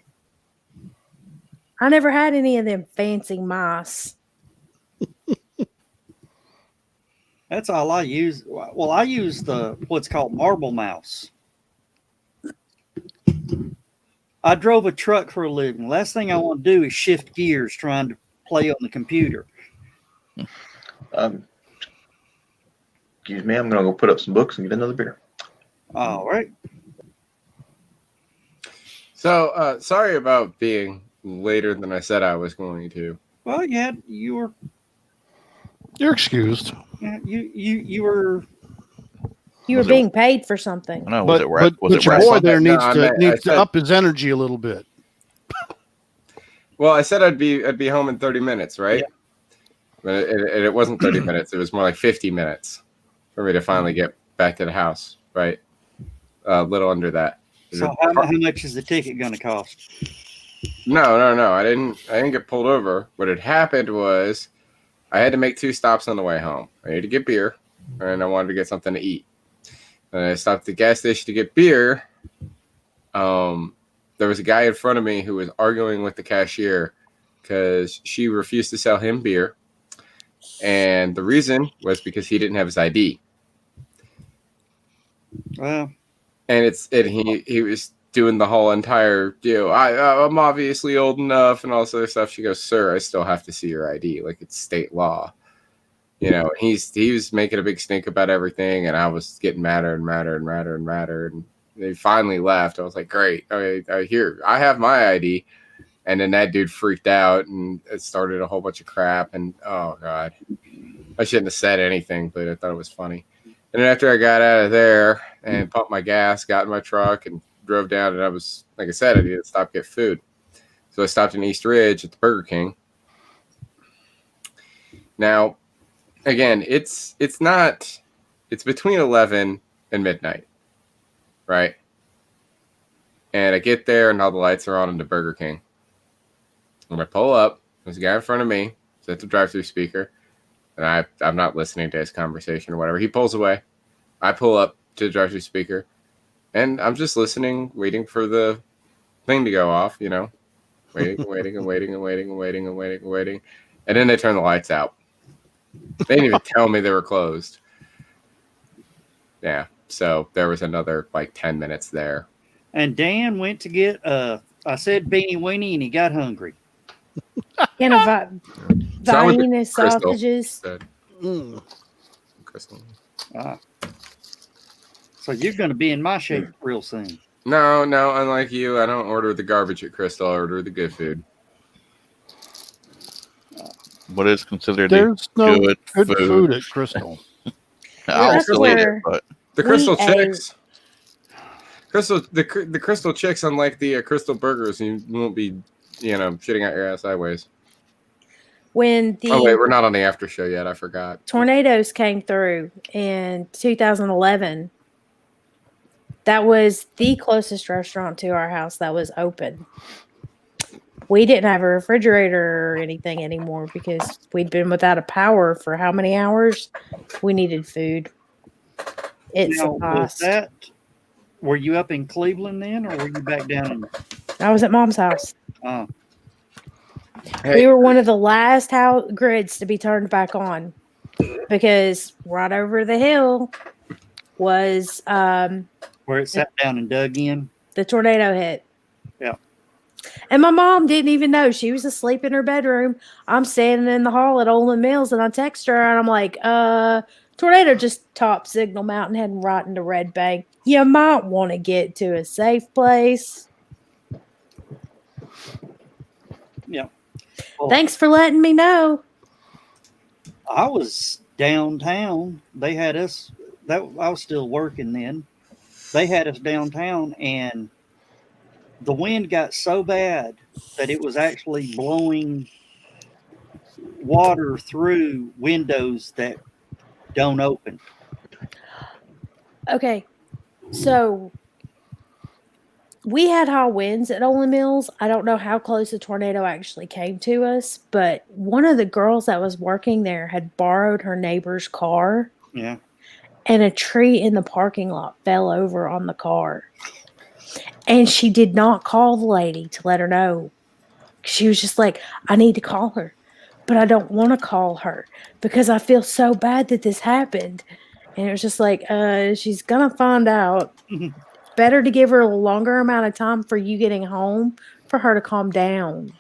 I never had any of them fancy mice. That's all I use. Well, I use what's called marble mouse. I drove a truck for a living. Last thing I want to do is shift gears trying to play on the computer. Excuse me, I'm gonna go put up some books and get another beer. All right. So sorry about being later than I said I was going to. Well, yeah, you were. You're excused. Yeah, you were. You were Was it- being paid for something. No, was But, it was but it your wrestling? boy there No, needs I to meant- I needs said- to up his energy a little bit. Well, I said I'd be home in 30 minutes, right? But it wasn't 30 minutes. It was more like 50 minutes for me to finally get back to the house, right? A little under that. So how much is the ticket going to cost? No. I didn't get pulled over. What had happened was I had to make 2 stops on the way home. I needed to get beer, and I wanted to get something to eat. And I stopped at the gas station to get beer. There was a guy in front of me who was arguing with the cashier because she refused to sell him beer. And the reason was because he didn't have his ID. Well, And he was doing the whole entire deal. I'm obviously old enough and all this other stuff. She goes, "Sir, I still have to see your ID. Like, it's state law." You know, he was making a big stink about everything, and I was getting madder and madder and madder and madder. And they finally left. I was like, great. Okay, here, I have my ID. And then that dude freaked out, and it started a whole bunch of crap. And oh god, I shouldn't have said anything, but I thought it was funny. And then after I got out of there and pumped my gas, got in my truck, and drove down, and I was, like I said, I needed to stop get food. So I stopped in East Ridge at the Burger King. Now, again, it's between 11 and midnight, right? And I get there, and all the lights are on in the Burger King. When I pull up, there's a guy in front of me. He's at the drive-thru speaker, and I'm not listening to his conversation or whatever. He pulls away. I pull up to the drive-thru speaker, and I'm just listening, waiting for the thing to go off, you know, waiting. And then they turn the lights out. They didn't even tell me they were closed. Yeah, so there was another like 10 minutes there. And Dan went to get I said beanie weenie, and he got hungry. And Vienna sausages. Crystal. So you're going to be in my shape real soon. No, unlike you, I don't order the garbage at Crystal. I order the good food. What is considered There's no good food at Crystal. I'll still eat it, but the Crystal Chicks. The Crystal Chicks, unlike the Crystal Burgers, you won't be, shitting out your ass sideways. When oh wait, we're not on the after show yet. I forgot. Tornadoes came through in 2011. That was the closest restaurant to our house that was open. We didn't have a refrigerator or anything anymore because we'd been without a power for how many hours? We needed food. Were you up in Cleveland then, or were you back down? I was at Mom's house. Oh. Hey. We were one of the last grids to be turned back on because right over the hill was where it sat down and dug in. The tornado hit. Yeah. And my mom didn't even know. She was asleep in her bedroom. I'm standing in the hall at Olin Mills, and I text her, and I'm like, tornado just topped Signal Mountain, heading right into Red Bank. You might want to get to a safe place. Yeah. Well, thanks for letting me know. I was downtown. They had us. I was still working then. They had us downtown, and the wind got so bad that it was actually blowing water through windows that don't open. Okay, so we had high winds at Olin Mills. I don't know how close the tornado actually came to us, but one of the girls that was working there had borrowed her neighbor's car. Yeah. And a tree in the parking lot fell over on the car. And she did not call the lady to let her know. She was just like, I need to call her, but I don't want to call her because I feel so bad that this happened. And it was just like, she's going to find out. Better to give her a longer amount of time for you getting home for her to calm down.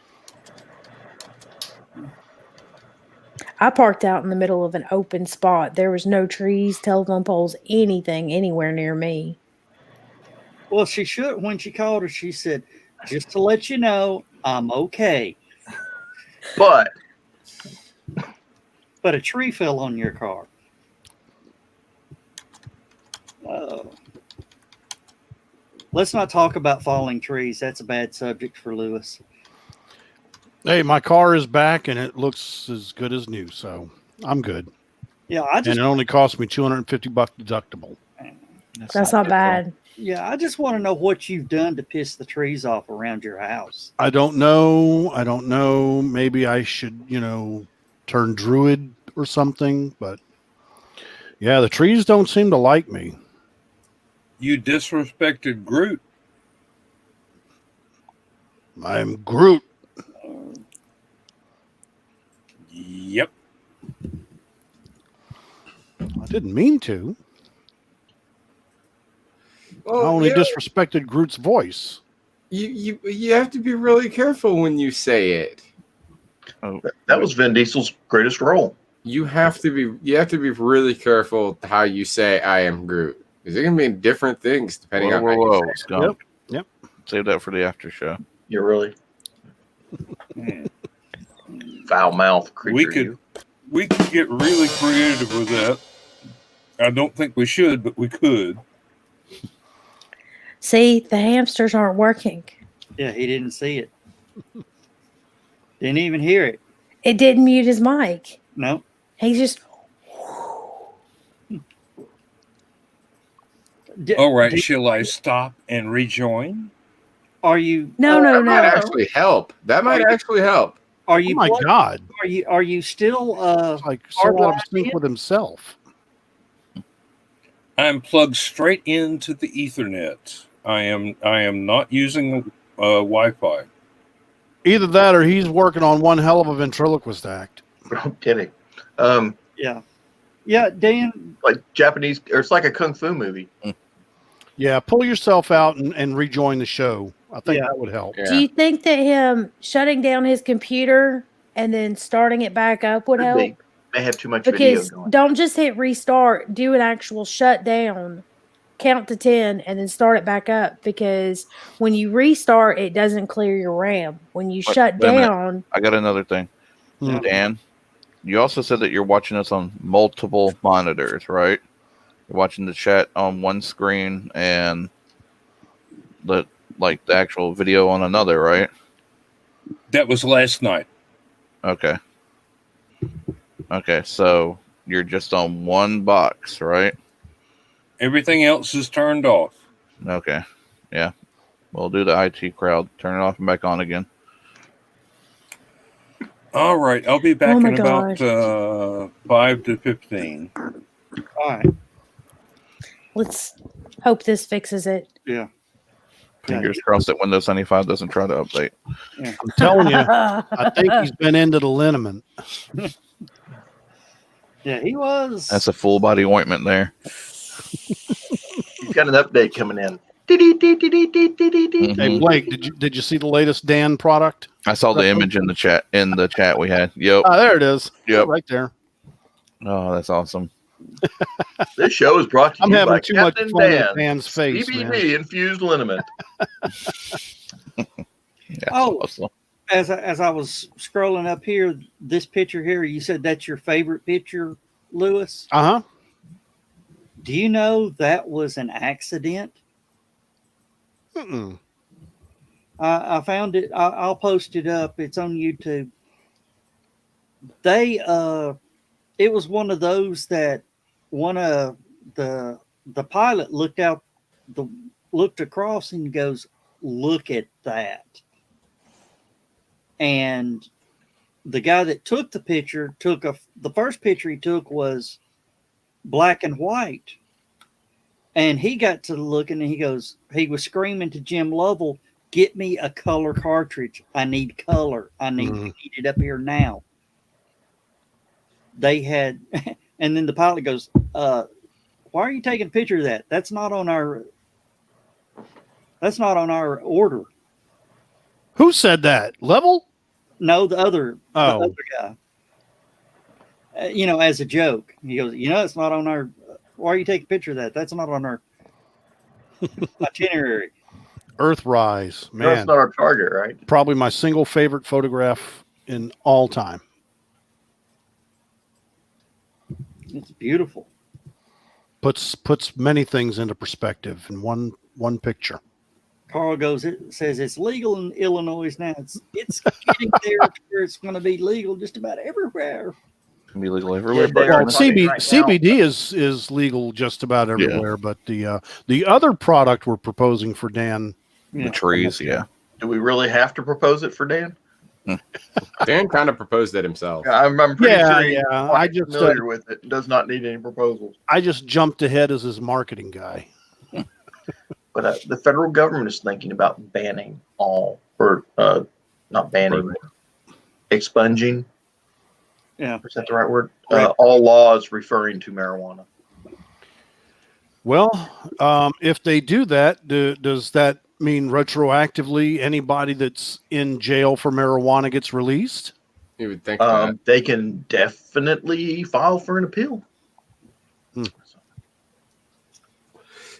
I parked out in the middle of an open spot. There was no trees, telephone poles, anything anywhere near me. Well, she should. When she called her, she said, just to let you know, I'm okay. But a tree fell on your car. Oh. Let's not talk about falling trees. That's a bad subject for Lewis. Hey, my car is back and it looks as good as new, so I'm good. Yeah, and it only cost me $250 deductible. That's not bad. Yeah, I just want to know what you've done to piss the trees off around your house. I don't know. Maybe I should, turn druid or something, but yeah, the trees don't seem to like me. You disrespected Groot. I'm Groot. Yep. I didn't mean to. Well, I only disrespected Groot's voice. You have to be really careful when you say it. Oh, that was Vin Diesel's greatest role. you have to be really careful how you say I am Groot. Because it can mean different things depending on how you say it. Skunk. Yep. Save that for the after show. You're really Man, foul mouth creature. we could get really creative with that. I don't think we should, but we could. See, the hamsters aren't working. Yeah, he didn't see it. Didn't even hear it. It didn't mute his mic. No. He just. All right, shall I stop and rejoin? Are you? No. That might actually help. That might actually help. Are you? Oh my God! Are you still? It's like so out of sync with himself. I'm plugged straight into the Ethernet. I am not using Wi-Fi. Either that, or he's working on one hell of a ventriloquist act. I'm kidding. Yeah, Dan. Like Japanese, or it's like a kung fu movie. Yeah, pull yourself out and rejoin the show. I think that would help. Yeah. Do you think that him shutting down his computer and then starting it back up would help? They may have too much video Because going. don't just hit restart, do an actual shutdown, count to 10, and then start it back up. Because when you restart, it doesn't clear your RAM. When you shut wait a minute. down, I got another thing. Hmm. Dan, you also said that you're watching us on multiple monitors, right? You're watching the chat on one screen and the actual video on another, right? That was last night. Okay. Okay, so you're just on one box, right? Everything else is turned off. Okay. Yeah. We'll do the IT crowd. Turn it off and back on again. All right, I'll be back Oh my in about 5 to 15. All right. let's hope this fixes it. Yeah. Fingers crossed that Windows 95 doesn't try to update. I'm telling you, I think he's been into the liniment. Yeah, he was. That's a full body ointment there. He's got an update coming in. Mhm. Hey Blake, did you see the latest Dan product? I saw the image in the chat we had. Yep. Oh, there it is. Yep. Right there. Oh, that's awesome. This show is brought to I'm you having by too much Captain fun with Dan. Dan's face, man. CBD infused liniment. That's Oh. awesome. As I was scrolling up here, this picture here, you said that's your favorite picture, Lewis. Uh-huh. Do you know that was an accident? Mm-mm. I found it. I'll post it up. It's on YouTube. It was one of those that one of the pilot looked across and goes, "Look at that." And the guy that took the picture the first picture he took was black and white. And he got to looking and he was screaming to Jim Lovell, "Get me a color cartridge. I need color. I need it up here now." They had, and then the pilot goes, "Why are you taking a picture of that? That's not on our order." Who said that? Level? No, the other Oh. guy. As a joke, he goes, "It's not on our. Why are you taking a picture of that? That's not on our itinerary." Earthrise. That's Man, not our target, right? probably my single favorite photograph in all time. It's beautiful. Puts many things into perspective in one picture. Carl says it's legal in Illinois now. It's getting there to where it's going to be legal just about everywhere. Can be legal everywhere. Yeah, but they are. Well, talking right now. CBD is legal just about everywhere, but the other product we're proposing for Dan, the trees, yeah. Do we really have to propose it for Dan? Dan kind of proposed it himself. I'm pretty sure he's I quite just familiar with it. Does not need any proposals. I just jumped ahead as his marketing guy. But the federal government is thinking about banning all, or not banning, expunging. Yeah. Is that the right word? Right. All laws referring to marijuana. Well, if they do that, does that mean retroactively anybody that's in jail for marijuana gets released? You would think that. They can definitely file for an appeal.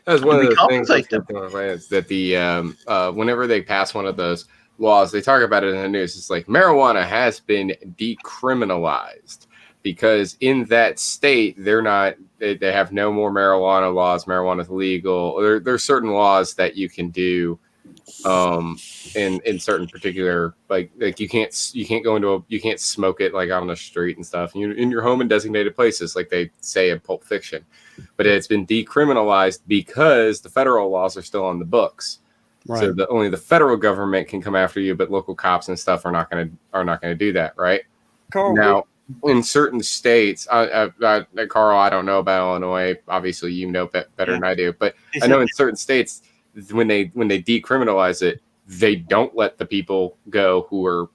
That's one of we the things with compensate them? is that whenever they pass one of those laws, they talk about it in the news. It's like marijuana has been decriminalized because in that state they have no more marijuana laws. Marijuana is legal. There's certain laws that you can do in certain particular like you can't smoke it like out on the street and stuff. You in your home in designated places like they say in Pulp Fiction, but it's been decriminalized because the federal laws are still on the books. Right. So only the federal government can come after you, but local cops and stuff are not going to do that, right? Carl, now, in certain states, Carl, I don't know about Illinois. Obviously, you know better than I do, but I know in certain states when they decriminalize it, they don't let the people go who are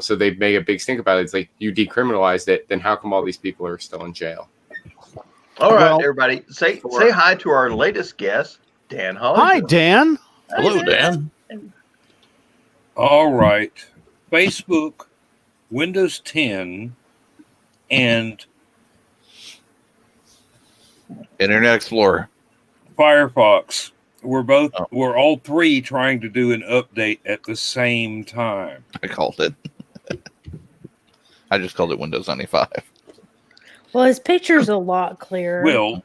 so they make a big stink about it. It's like you decriminalized it, then how come all these people are still in jail? All right, everybody, say hi to our latest guest, Dan Holly. Hi, Dan. Hello, Dan. All right. Facebook, Windows 10, and Internet Explorer, Firefox. We're all three trying to do an update at the same time. I called it. I just called it Windows 95. Well, his picture's a lot clearer. Well,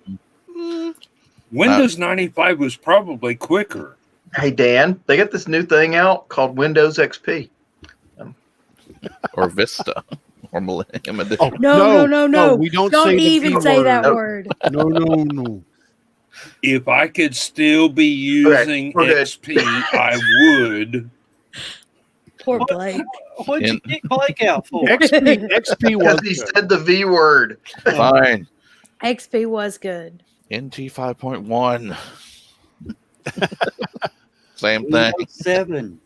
Windows 95 was probably quicker. Hey, Dan, they got this new thing out called Windows XP. Or Vista. Or Millennium Edition. Oh, no. We don't even say that word. No. If I could still be using XP, I would. Poor Blake. What'd you kick Blake out for? XP was he said the V word. Fine. XP was good. NT 5.1. Same thing. 7.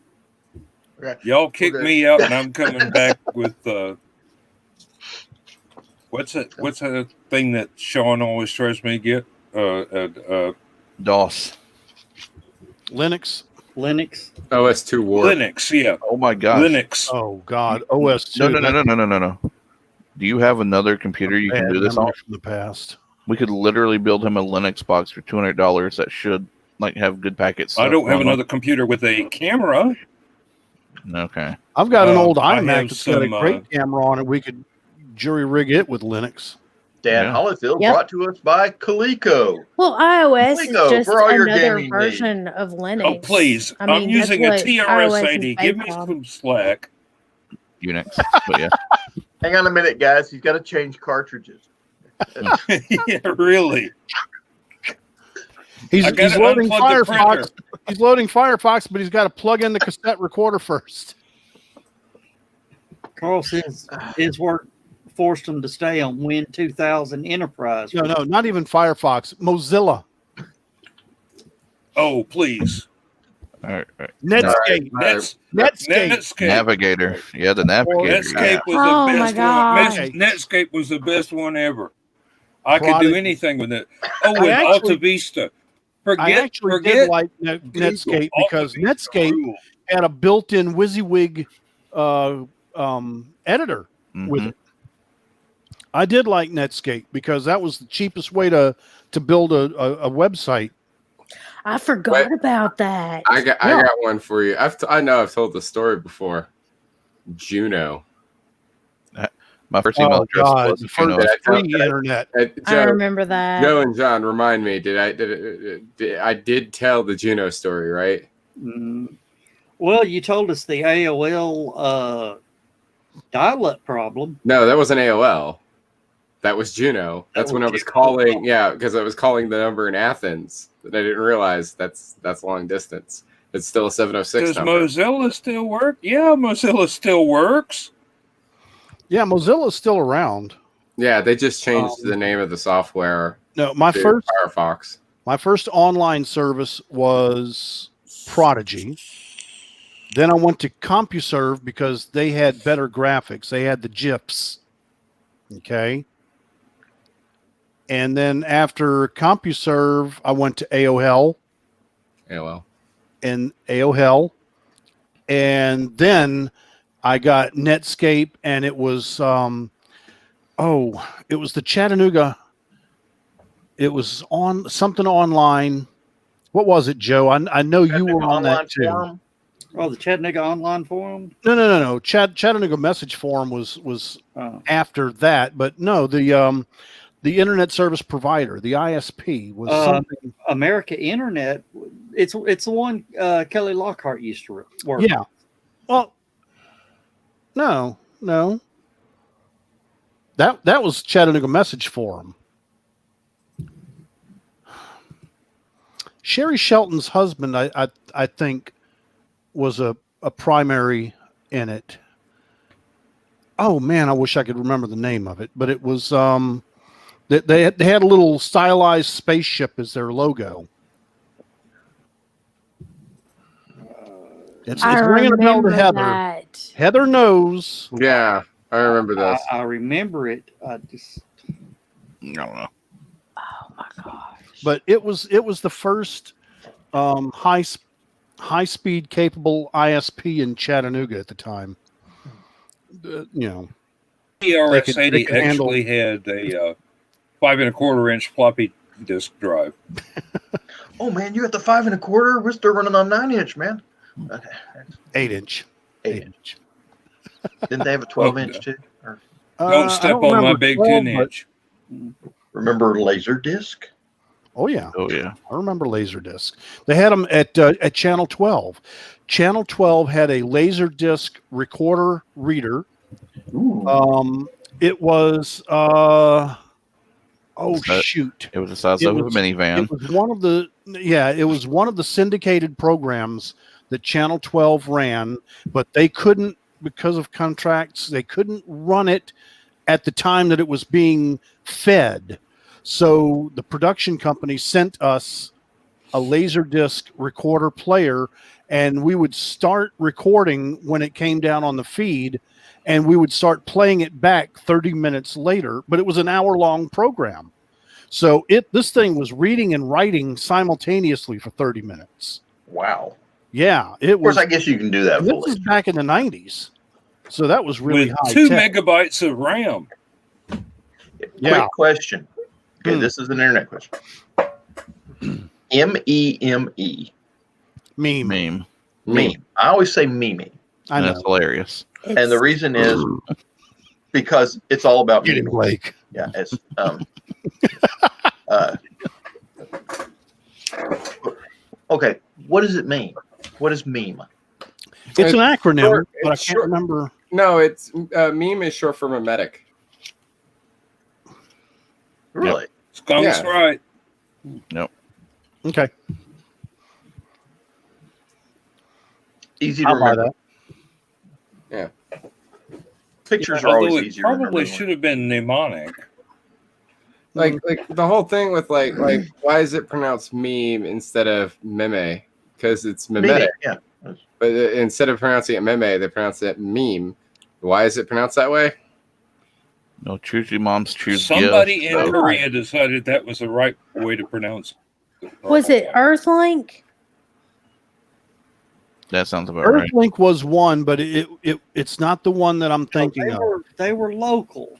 Y'all kick me out, and I'm coming back with what's that thing that Sean always tries me to get? DOS. Linux. OS2 War. Linux, yeah. Oh my God. Linux. Oh God. OS2. No. Do you have another computer you can do this on? From the past. We could literally build him a Linux box for $200 that should have good packets. I don't have another computer with a camera. Okay. I've got an old iMac that's got a great camera on it. We could jury rig it with Linux. Dan Hollifield brought to us by Coleco. Well, iOS Coleco, is just for all your another gaming version of Linux. Oh, please. I'm using a TRS-80. Give me some slack. Unix. But yeah. Hang on a minute, guys. He's got to change cartridges. Yeah, really. He's loading Firefox. He's loading Firefox, but he's got to plug in the cassette recorder first. Carl says his work forced him to stay on Win 2000 Enterprise. No, not even Firefox. Mozilla. Oh, please. All right. Netscape. Netscape. Navigator. Yeah, the Navigator. Netscape was the best one. Netscape was the best one ever. I could do anything with it. Oh, with Alta Vista. Forget did like Netscape because Netscape had a built-in WYSIWYG editor with it. I did like Netscape because that was the cheapest way to build a website. I forgot about that. I got one for you. I know I've told the story before. Juno. My first email address was Juno. Free internet. Joe, I remember that. Joe and John, remind me. I did tell the Juno story, right? Well, you told us the AOL dial-up problem. No, that wasn't AOL. That was Juno. That's when I was calling. Yeah, because I was calling the number in Athens that I didn't realize that's long distance. It's still a 706 number. Does Mozilla still work? Yeah, Mozilla still works. Yeah, Mozilla's still around. Yeah, they just changed the name of the software. No, my first Firefox. My first online service was Prodigy. Then I went to CompuServe because they had better graphics. They had the GIFs. Okay. And then after CompuServe, I went to AOL. AOL. And AOL. And then I got Netscape, and it was it was the Chattanooga. It was on something online. What was it, Joe? I know you were on Online that too. forum. Oh, the Chattanooga Online Forum. No. Chattanooga Message Forum was after that, but no, the Internet Service Provider, the ISP, was something. America Internet. It's the one Kelly Lockhart used to work. Yeah. Well, no. That was Chattanooga Message Forum. Sherry Shelton's husband, I think, was a primary in it. Oh man, I wish I could remember the name of it, but it was they had a little stylized spaceship as their logo. It's ringing a bell to Heather. That. Heather knows. Yeah, I remember this. I remember it. I don't know. Oh my gosh! But it was the first high speed capable ISP in Chattanooga at the time. You know, The RS-80 actually had a 5 1/4 inch floppy disk drive. Oh man, you got the 5 1/4? We're still running on 9-inch, man. Okay. 8-inch. 8-inch. Didn't they have a 12-inch too? Or... Don't step on my big 10-inch. Remember Laserdisc? Oh yeah. I remember Laserdisc. They had them at Channel 12. Channel 12 had a Laserdisc recorder reader. Ooh. It was shoot. It was the size of a minivan. It was one of the it was one of the syndicated programs that Channel 12 ran, but they couldn't, because of contracts, they couldn't run it at the time that it was being fed. So the production company sent us a Laserdisc recorder player, and we would start recording when it came down on the feed, and we would start playing it back 30 minutes later, but it was an hour-long program. So this thing was reading and writing simultaneously for 30 minutes. Wow. Yeah, it was. Of course, I guess you can do that. This was back in the 90s. So that was really with high 2 tech. megabytes of RAM. Yeah. Quick question. Okay, this is an internet question. M-E-M-E. Meme. Meme. I always say meme. I know. That's hilarious. And the reason is because it's all about Get him, meme. Blake. Yeah, it's okay, what does it mean? What is meme? It's an acronym, short- but I it's can't short. remember. No, it's meme is short for memetic. Really? Skunk's Yeah. right. Nope. Okay. Easy to I'll buy remember. Yeah. Pictures are Although always it easier to remember. probably should have been mnemonic. Like the whole thing with like why is it pronounced meme instead of meme? Because it's memetic. Yeah. But instead of pronouncing it meme, they pronounce it meme. Why is it pronounced that way? No, choose your mom's choose. Somebody gift, in so- Korea decided that was the right way to pronounce it. Was it Earthlink? That sounds about right. Earthlink was one, but it's not the one that I'm thinking of. They were local.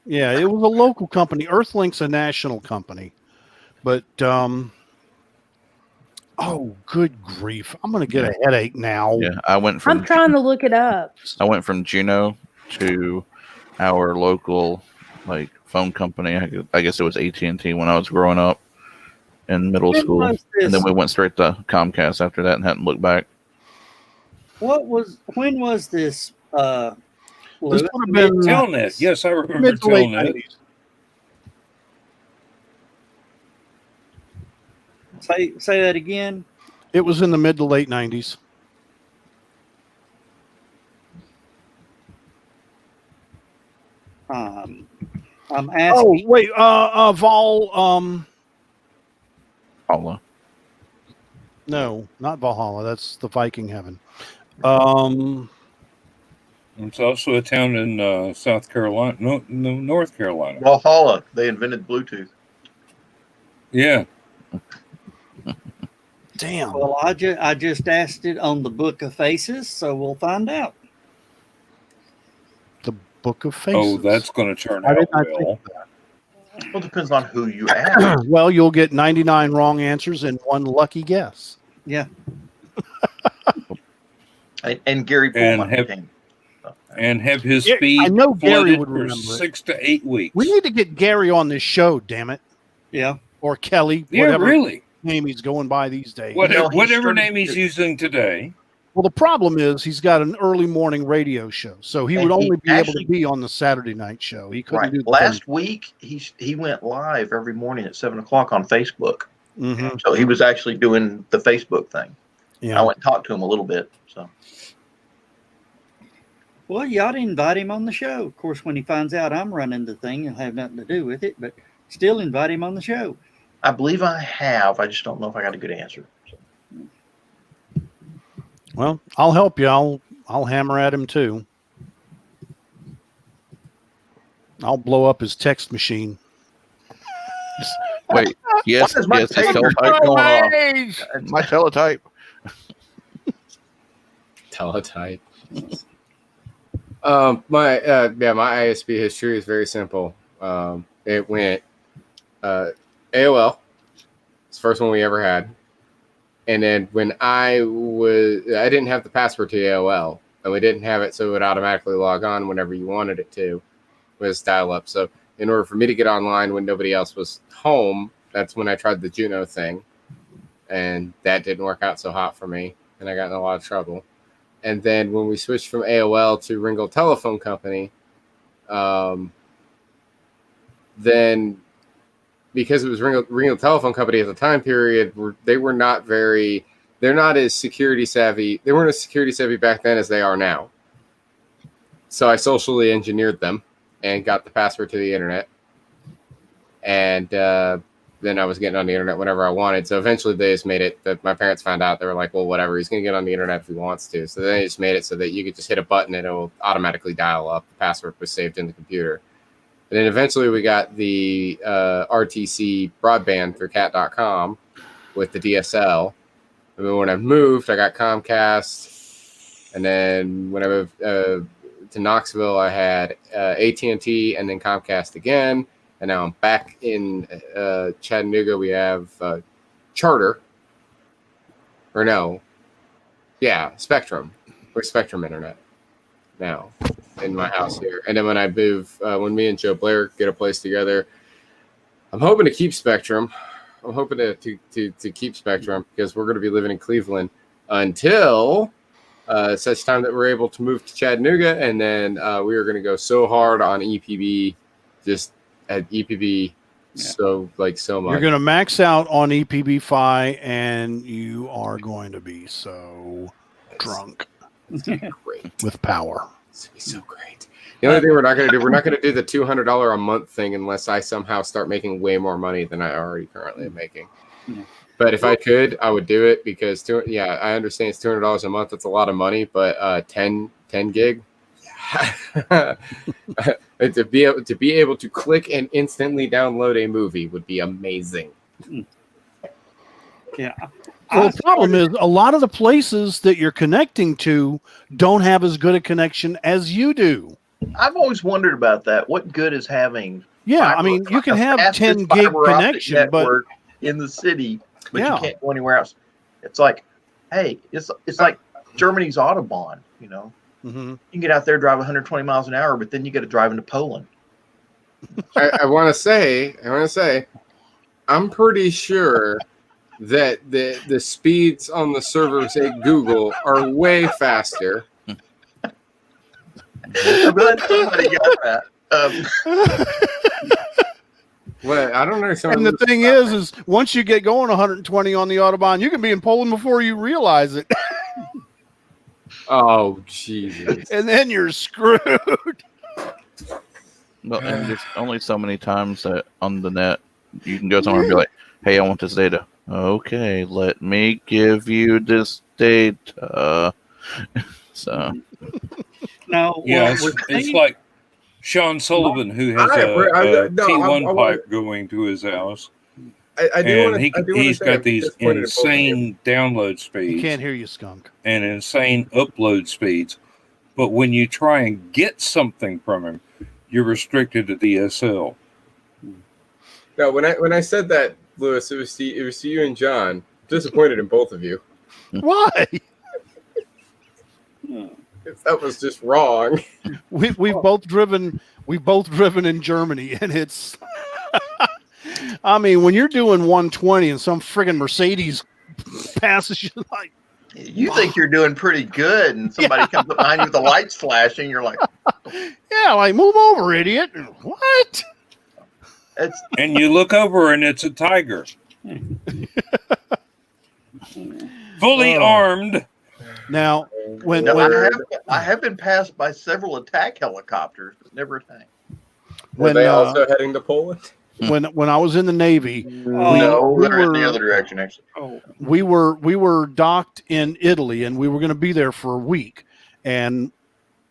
Yeah, it was a local company. Earthlink's a national company. But oh, good grief. I'm going to get a headache now. Yeah, I went from I'm trying to look it up. I went from Juno to our local phone company. I guess it was AT&T when I was growing up in middle When school, was this? and then we went straight to Comcast after that and hadn't looked back. When was this? This Lewis? would have been Telnet. Yes, I remember mid to late Telnet. 90s. Say that again. It was in the mid to late 90s. I'm Oh, asking. wait. Vol. Paula. No, not Valhalla. That's the Viking heaven. It's also a town in South Carolina, no, North Carolina. Valhalla. They invented Bluetooth. Yeah. Damn. Well, I just asked it on the Book of Faces, so we'll find out. Book of Faces. Oh, that's going to turn Why out didn't I think well. of that? Well, it depends on who you ask. Well, you'll get 99 wrong answers and one lucky guess. Yeah. And Gary And Pullman have- came. And have his Yeah, feet I know Gary flooded would for remember it. 6 to 8 weeks. We need to get Gary on this show, damn it. Yeah. Or Kelly, yeah, whatever really. name he's going by these days. Whatever, he whatever started name he's to- using today. Well, the problem is he's got an early morning radio show, so he And would he only be able actually- to be on the Saturday night show. He couldn't Right. do the Last week, he went live every morning at 7:00 on Facebook. Mm-hmm. So he was actually doing the Facebook thing. Yeah. I went and talked to him a little bit. So Well, you ought to invite him on the show. Of course, when he finds out I'm running the thing, he'll have nothing to do with it, but still invite him on the show. I believe I have. I just don't know if I got a good answer. So. Well, I'll help you. I'll hammer at him too. I'll blow up his text machine. Wait, yes, What is my yes, his paper teletype going off. My teletype. Teletype. My ISP history is very simple. It went AOL. It's the first one we ever had. And then when I didn't have the password to AOL, and we didn't have it so it would automatically log on whenever you wanted it to. It was dial up. So in order for me to get online when nobody else was home, that's when I tried the Juno thing. And that didn't work out so hot for me. And I got in a lot of trouble. And then when we switched from AOL to Ringo Telephone Company, then because it was Ringo Telephone Company at the time period, they're not as security savvy. They weren't as security savvy back then as they are now. So I socially engineered them and got the password to the internet. And then I was getting on the internet whenever I wanted. So eventually they just made it that my parents found out. They were like, well, whatever. He's going to get on the internet if he wants to. So they just made it so that you could just hit a button and it will automatically dial up. The password was saved in the computer. And then eventually we got the RTC broadband through cat.com with the DSL. And then when I moved, I got Comcast. And then when I moved to Knoxville, I had AT&T and then Comcast again. And now I'm back in Chattanooga. We have Charter. Or no. Yeah, Spectrum. We're Spectrum Internet now in my house here. And then when I move, when me and Joe Blair get a place together, I'm hoping to keep Spectrum. I'm hoping to keep Spectrum because we're going to be living in Cleveland until such time that we're able to move to Chattanooga. And then we are going to go so hard on EPB, just at EPB so much. You're going to max out on EPB-Fi, and you are going to be so drunk Great. with power. It's going to be so great. The only thing we're not going to do the $200 a month thing unless I somehow start making way more money than I already currently am making. Yeah. But if I could, I would do it because I understand it's $200 a month. That's a lot of money, but 10 gig. to be able to click and instantly download a movie would be amazing. Yeah. Well, the problem is a lot of the places that you're connecting to don't have as good a connection as you do. I've always wondered about that. What good is having? Yeah, I mean, you can have 10 gig connection, but in the city, but Yeah. you can't go anywhere else. It's like, hey, it's like Germany's Autobahn. You know, Mhm. you can get out there, drive 120 miles an hour, but then you got to drive into Poland. I want to say, I'm pretty sure that the speeds on the servers at Google are way faster. I'm glad somebody got that. Well, I don't understand. And the thing is once you get going 120 on the Autobahn, you can be in Poland before you realize it. Oh, Jesus. And then you're screwed. Well, and there's only so many times that on the net you can go somewhere and be like, "Hey, I want this data." Okay, let me give you this data. So, No, Yeah, well, it's like Sean Sullivan who has a T1 pipe going to his house. And he's got these insane download You speeds can't hear you, skunk. and insane upload speeds. But when you try and get something from him, you're restricted to DSL. No, when I said that, Lewis, it was to you and John. Disappointed in both of you. Why? That was just wrong. We've both driven in Germany, and it's I mean, when you're doing 120 and some friggin' Mercedes passes you, like, You think you're doing pretty good, and somebody comes up behind you with the lights flashing. You're like, yeah, like, move over, idiot. What? And you look over and it's a tiger. Fully armed. Now, I have been passed by several attack helicopters, but never a tank. Were they also heading to Poland? When I was in the Navy, no, we were in the other direction, actually. We were docked in Italy, and we were going to be there for a week. And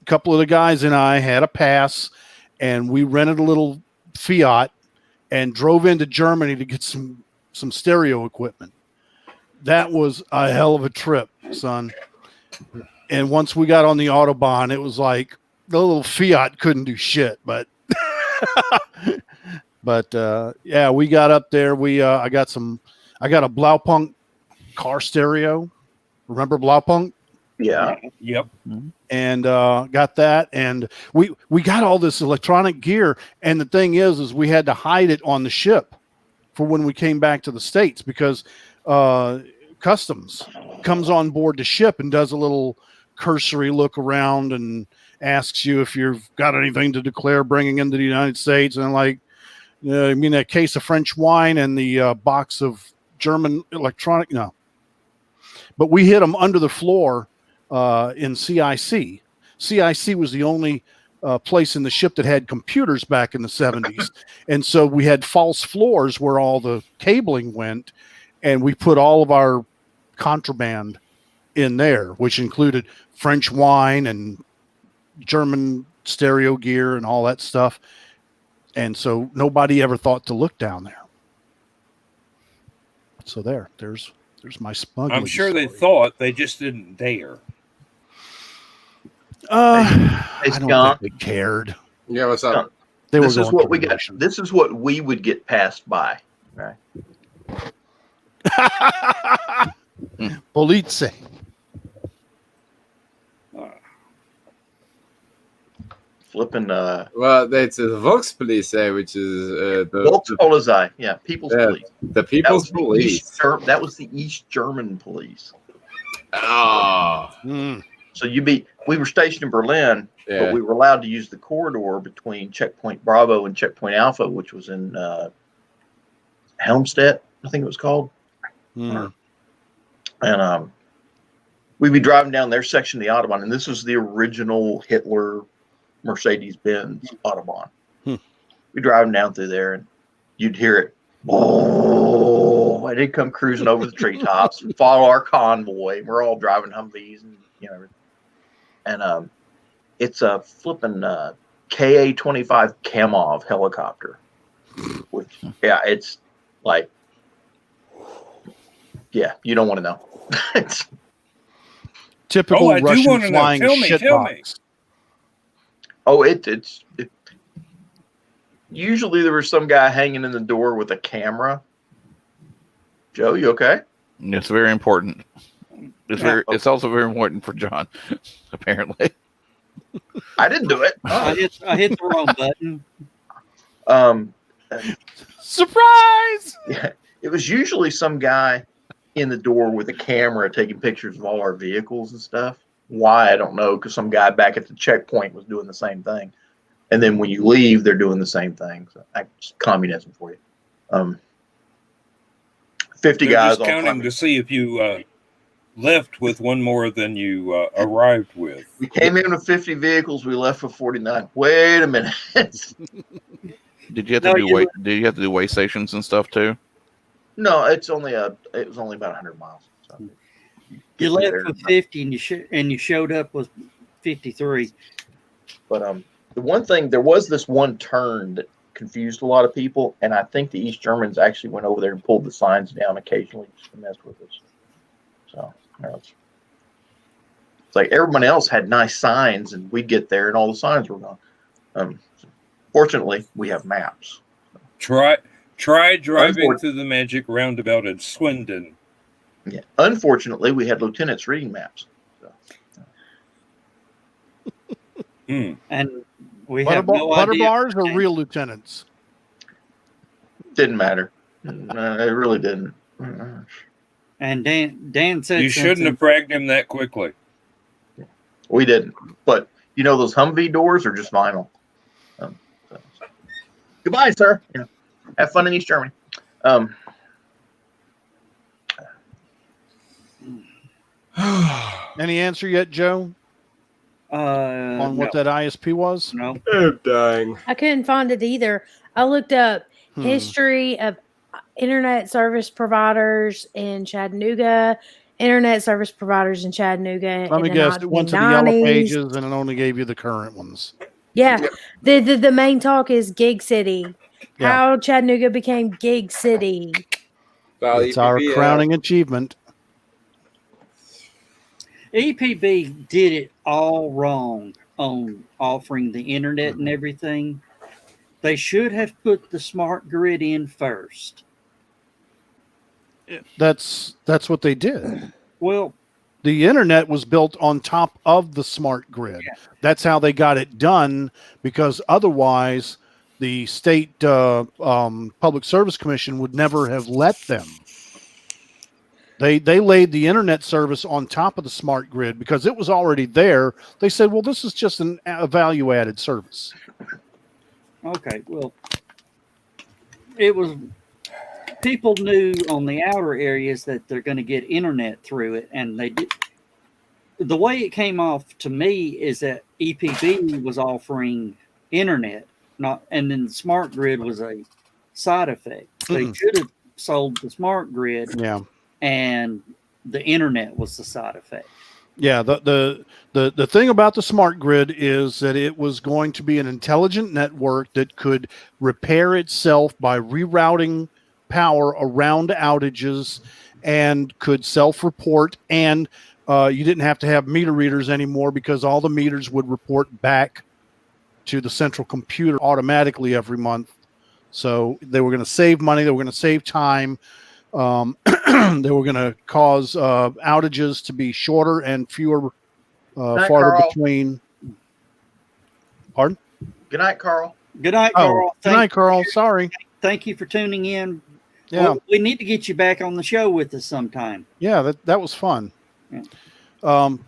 a couple of the guys and I had a pass, and we rented a little Fiat and drove into Germany to get some stereo equipment. That was a hell of a trip, son. And once we got on the Autobahn, it was like the little Fiat couldn't do shit. But yeah, we got up there. I got a Blaupunkt car stereo. Remember Blaupunkt? Yeah. Yep. And got that, and we got all this electronic gear. And the thing is we had to hide it on the ship for when we came back to the States, because customs comes on board the ship and does a little cursory look around and asks you if you've got anything to declare bringing into the United States. And like, I mean, that case of French wine and the box of German electronic. No, but we hid them under the floor in CIC. CIC was the only place in the ship that had computers back in the 70s. And so we had false floors where all the cabling went, and we put all of our contraband in there, which included French wine and German stereo gear and all that stuff. And so nobody ever thought to look down there. So there's my smuggling. I'm sure story. they thought, they just didn't dare. I don't think they cared. Yeah, what's up? This is what we got. This is what we would get passed by. Right. Police. Flipping. Well, it's the Volkspolizei, which is the Volkspolizei. Yeah, People's Police. The People's Police. That was the East German police. Oh. So we were stationed in Berlin, but we were allowed to use the corridor between Checkpoint Bravo and Checkpoint Alpha, which was in Helmstedt, I think it was called. And we'd be driving down their section of the Autobahn, and this was the original Hitler Mercedes-Benz Autobahn. We'd driving down through there, and you'd hear it. Oh, and they'd come cruising over the treetops and follow our convoy. We're all driving Humvees and everything. And it's a flipping KA-25 Kamov helicopter. Which, it's like, you don't want to know. It's typical Russian flying shitbox. Oh, it's usually there was some guy hanging in the door with a camera. Joe, you okay? It's very important. It's also very important for John, apparently. I didn't do it. I hit the wrong button. Surprise! Yeah, it was usually some guy in the door with a camera taking pictures of all our vehicles and stuff. Why, I don't know, because some guy back at the checkpoint was doing the same thing. And then when you leave, they're doing the same thing. So that's communism for you. 50 They're guys just counting to see if you left with one more than you arrived with. We came in with 50 vehicles. We left with 49. Wait a minute. Did you have to Did you have to do way stations and stuff too? No, it was only about 100 miles. So you left with 50 and you showed up with 53. But the one thing, there was this one turn that confused a lot of people, and I think the East Germans actually went over there and pulled the signs down occasionally just to mess with us. So It's like everyone else had nice signs, and we'd get there, and all the signs were gone. Fortunately, we have maps. Try driving through the magic roundabout in Swindon. Yeah. Unfortunately, we had lieutenants reading maps. So. And we Butter, have no butter idea. bars or real lieutenants? Didn't matter. It really didn't. And Dan said You shouldn't have bragged him that quickly. We didn't. But you know those Humvee doors are just vinyl. Goodbye, sir. Yeah. Have fun in East Germany. Any answer yet, Joe? On what that ISP was? No. I'm dying. I couldn't find it either. I looked up history of internet service providers in Chattanooga, internet service providers in Chattanooga. Let me in guess. the It went to the 1990s. yellow pages and it only gave you the current ones. Yeah. The main talk is Gig City. Yeah. How Chattanooga became Gig City. It's our crowning achievement. EPB did it all wrong on offering the internet and everything. They should have put the smart grid in first. That's what they did. Well, the internet was built on top of the smart grid. Yeah. That's how they got it done, because otherwise the state public service commission would never have let them. They laid the internet service on top of the smart grid because it was already there. They said, well, this is just a value added service. okay, well, it was people knew on the outer areas that they're going to get internet through it, and they did. The way it came off to me is that EPB was offering internet, and then the smart grid was a side effect. They should have sold the smart grid, and the internet was the side effect. Yeah, the thing about the smart grid is that it was going to be an intelligent network that could repair itself by rerouting power around outages and could self-report, and you didn't have to have meter readers anymore because all the meters would report back to the central computer automatically every month. So they were going to save money, they were going to save time. They were going to cause outages to be shorter and fewer, farther Carl. between. Pardon? Good night, Carl. Good night, Carl. Good night, Carl. Sorry. Thank you for tuning in. Yeah. Well, we need to get you back on the show with us sometime. Yeah, that was fun. Yeah.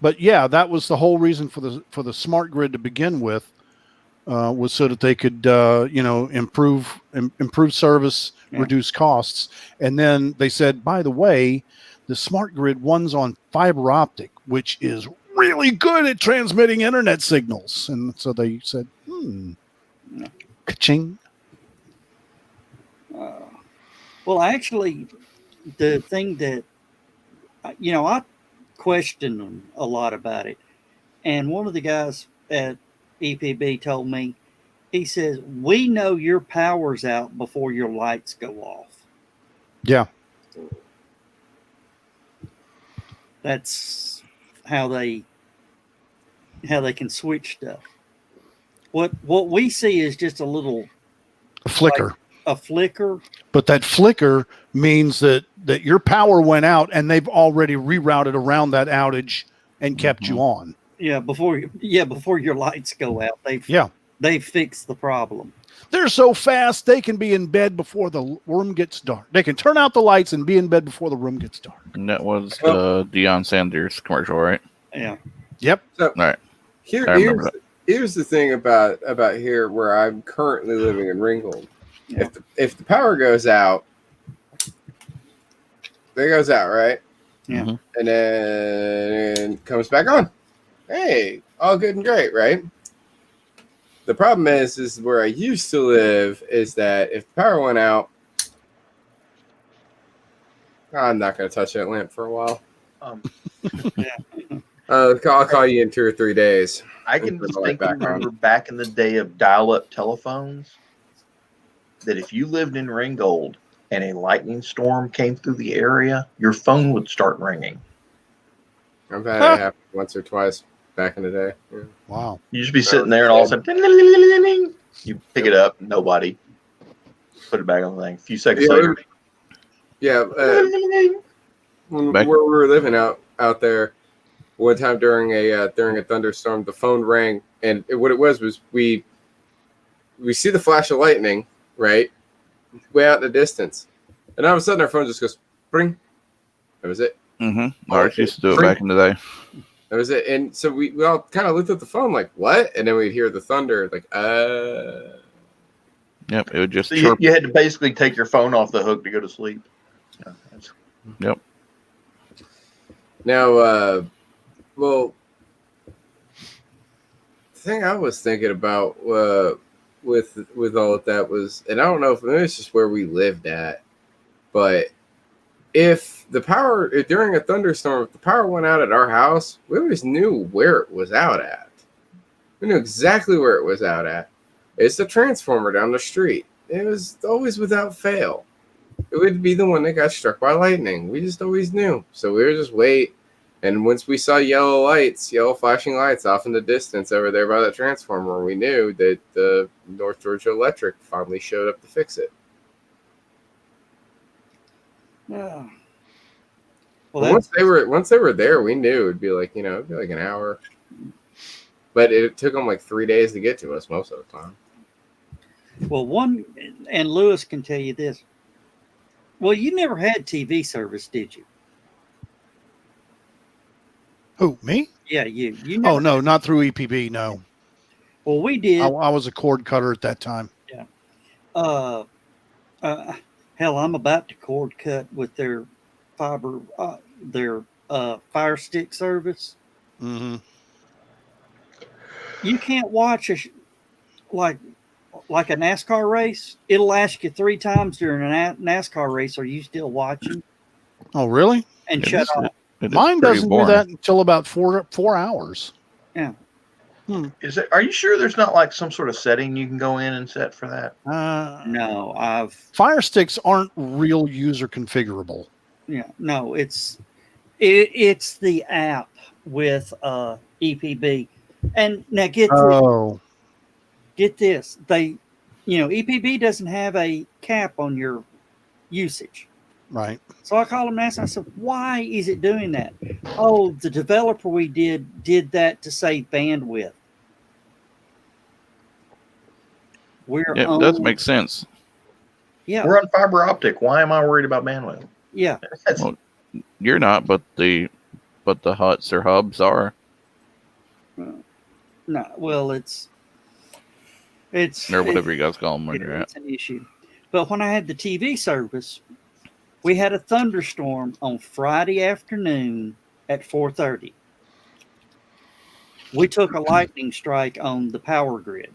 But yeah, that was the whole reason for the smart grid to begin with, was so that they could improve service, reduce costs. And then they said, by the way, the smart grid runs on fiber optic, which is really good at transmitting internet signals. And so they said, ka-ching. Well, actually, the thing that, I questioned them a lot about it. And one of the guys at EPB told me, he says, we know your power's out before your lights go off. Yeah. That's how they can switch stuff. What we see is just a little flicker. Like a flicker. But that flicker means that your power went out and they've already rerouted around that outage and kept you on. Yeah, before your lights go out, they've fixed the problem. They're so fast they can be in bed before the room gets dark. They can turn out the lights and be in bed before the room gets dark. And that was the Deion Sanders commercial, right? Yeah. Yep. So, all right. Here's the thing about here where I'm currently living in Ringgold. Yeah. If the power goes out, it goes out, right? Yeah. Mm-hmm. And then it comes back on. Hey, all good and great, right? The problem is where I used to live is that if the power went out, I'm not going to touch that lamp for a while. I'll call you in 2 or 3 days. I can distinctly remember back in the day of dial-up telephones that if you lived in Ringgold and a lightning storm came through the area, your phone would start ringing. I've had it happen once or twice back in the day. Yeah. Wow. You just be sitting there and all of a sudden, ding, ding, ding, ding, ding. You pick it up, nobody. Put it back on the thing. A few seconds later. Yeah. Back- Where we were living out there, one time during a thunderstorm, the phone rang, and what it was we see the flash of lightning, right, way out in the distance, and all of a sudden our phone just goes, bring. That was it. Mm-hmm. Ours used to do it back in the day. That was it. And so we all kind of looked at the phone like, what? And then we'd hear the thunder, like, Yep, it would just So chirp. you had to basically take your phone off the hook to go to sleep. Yeah, Yep. Now, well, the thing I was thinking about with all of that was, and I don't know if maybe it's just where we lived at, but if the power during a thunderstorm, if the power went out at our house, we always knew where it was out at. We knew exactly where it was out at. It's the transformer down the street. It was always without fail. It would be the one that got struck by lightning. We just always knew. So we would just wait. And once we saw yellow flashing lights off in the distance over there by the transformer, we knew that the North Georgia Electric finally showed up to fix it. Yeah. Well, once they were there, we knew it'd be like, it'd be like an hour. But it took them like 3 days to get to us most of the time. Well, and Lewis can tell you this. Well, you never had TV service, did you? Who, me? Yeah, you. Never Oh, no, not through EPB, no. Well, we did. I was a cord cutter at that time. Yeah. Hell, I'm about to cord cut with their fiber, their Fire Stick service. Mm-hmm. You can't watch like a NASCAR race. It'll ask you 3 times during a NASCAR race, are you still watching? Oh, really? And shut off. Mine doesn't do that until about 4 hours. Yeah. Are you sure there's not like some sort of setting you can go in and set for that? No, Fire Sticks aren't real user configurable. Yeah, no, it's the app with EPB. And now get this. They, EPB doesn't have a cap on your usage. Right. So I called them and asked, I said, why is it doing that? Oh, the developer we did that to save bandwidth. It does make sense. Yeah. We're on fiber optic. Why am I worried about bandwidth? Yeah. Well, you're not, but the huts or hubs are. No, well, it's or whatever you guys call them when you're at. It's an issue. But when I had the TV service, we had a thunderstorm on Friday afternoon at 4:30. We took a lightning strike on the power grid.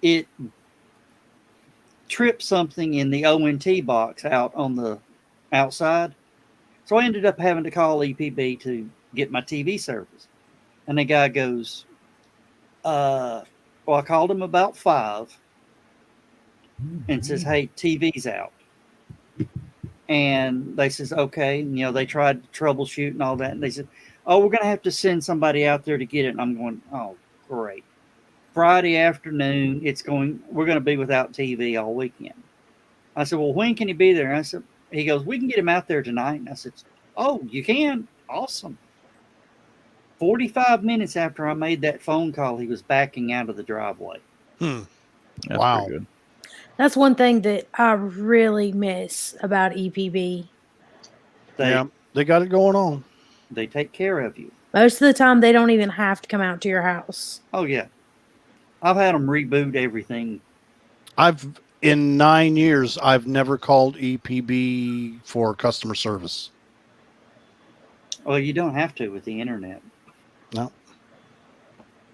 It tripped something in the ONT box out on the outside. So I ended up having to call EPB to get my TV service. And the guy goes, I called him about 5 and says, hey, TV's out. And they says, okay. And, they tried to troubleshoot and all that. And they said, oh, we're going to have to send somebody out there to get it. And I'm going, oh, great. Friday afternoon, we're going to be without TV all weekend. I said, well, when can he be there? And I said, he goes, we can get him out there tonight. And I said, oh, you can? Awesome. 45 minutes after I made that phone call, he was backing out of the driveway. That's wow. pretty good. That's one thing that I really miss about EPB. They got it going on. They take care of you. Most of the time, they don't even have to come out to your house. Oh, yeah. I've had them reboot everything. In 9 years, I've never called EPB for customer service. Well, you don't have to with the internet. No.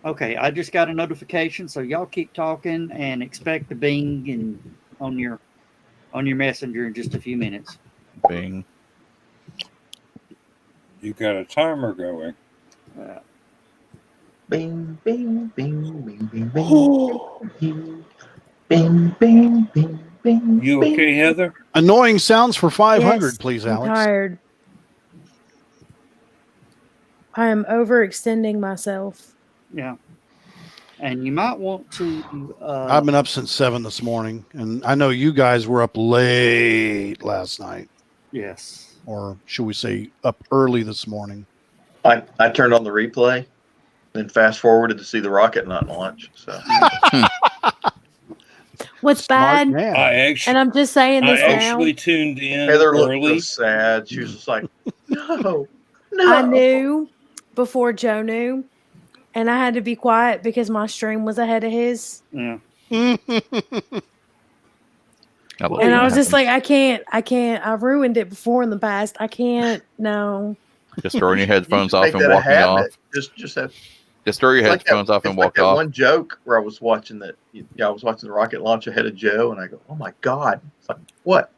Okay, I just got a notification, so y'all keep talking and expect the bing on your messenger in just a few minutes. Bing. You got a timer going. Bing, bing, bing, bing, bing, bing. Bing, bing, bing, bing. You okay, Heather? Annoying sounds for 500, Yes, please, I'm Alex. tired. I am overextending myself. Yeah. And you might want to. I've been up since 7 this morning, and I know you guys were up late last night, Yes. or should we say up early this morning? I turned on the replay, then fast forwarded to see the rocket not launch. So What's Smart bad? man. And I'm just saying I this now. actually tuned in Heather looked early. real sad. She was just like, "No, I no." knew before Joe knew, and I had to be quiet because my stream was ahead of his. Yeah. And I was just like, I can't. I ruined it before in the past. I can't. No. Just throwing your headphones You off make and that a walking off. habit. Just have. Just throw your It's like headphones off and it's walk like that off. one joke where I was watching that. Yeah, I was watching the rocket launch ahead of Joe, and I go, "Oh my god!" It's like, what?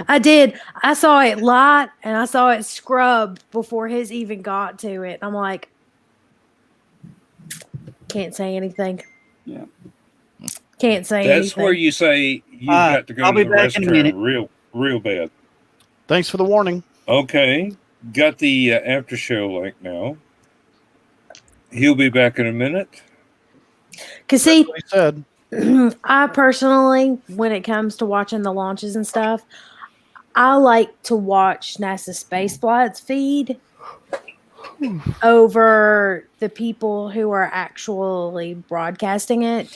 I did. I saw it light and I saw it scrub before his even got to it. I'm like, can't say anything. Yeah. Can't say That's anything. where you say you've got to go I'll to be the back in a minute. restroom real bad. Thanks for the warning. Okay, got the after show link now. He'll be back in a minute. Because see, He said, I personally, when it comes to watching the launches and stuff, I like to watch NASA space flight's feed over the people who are actually broadcasting it,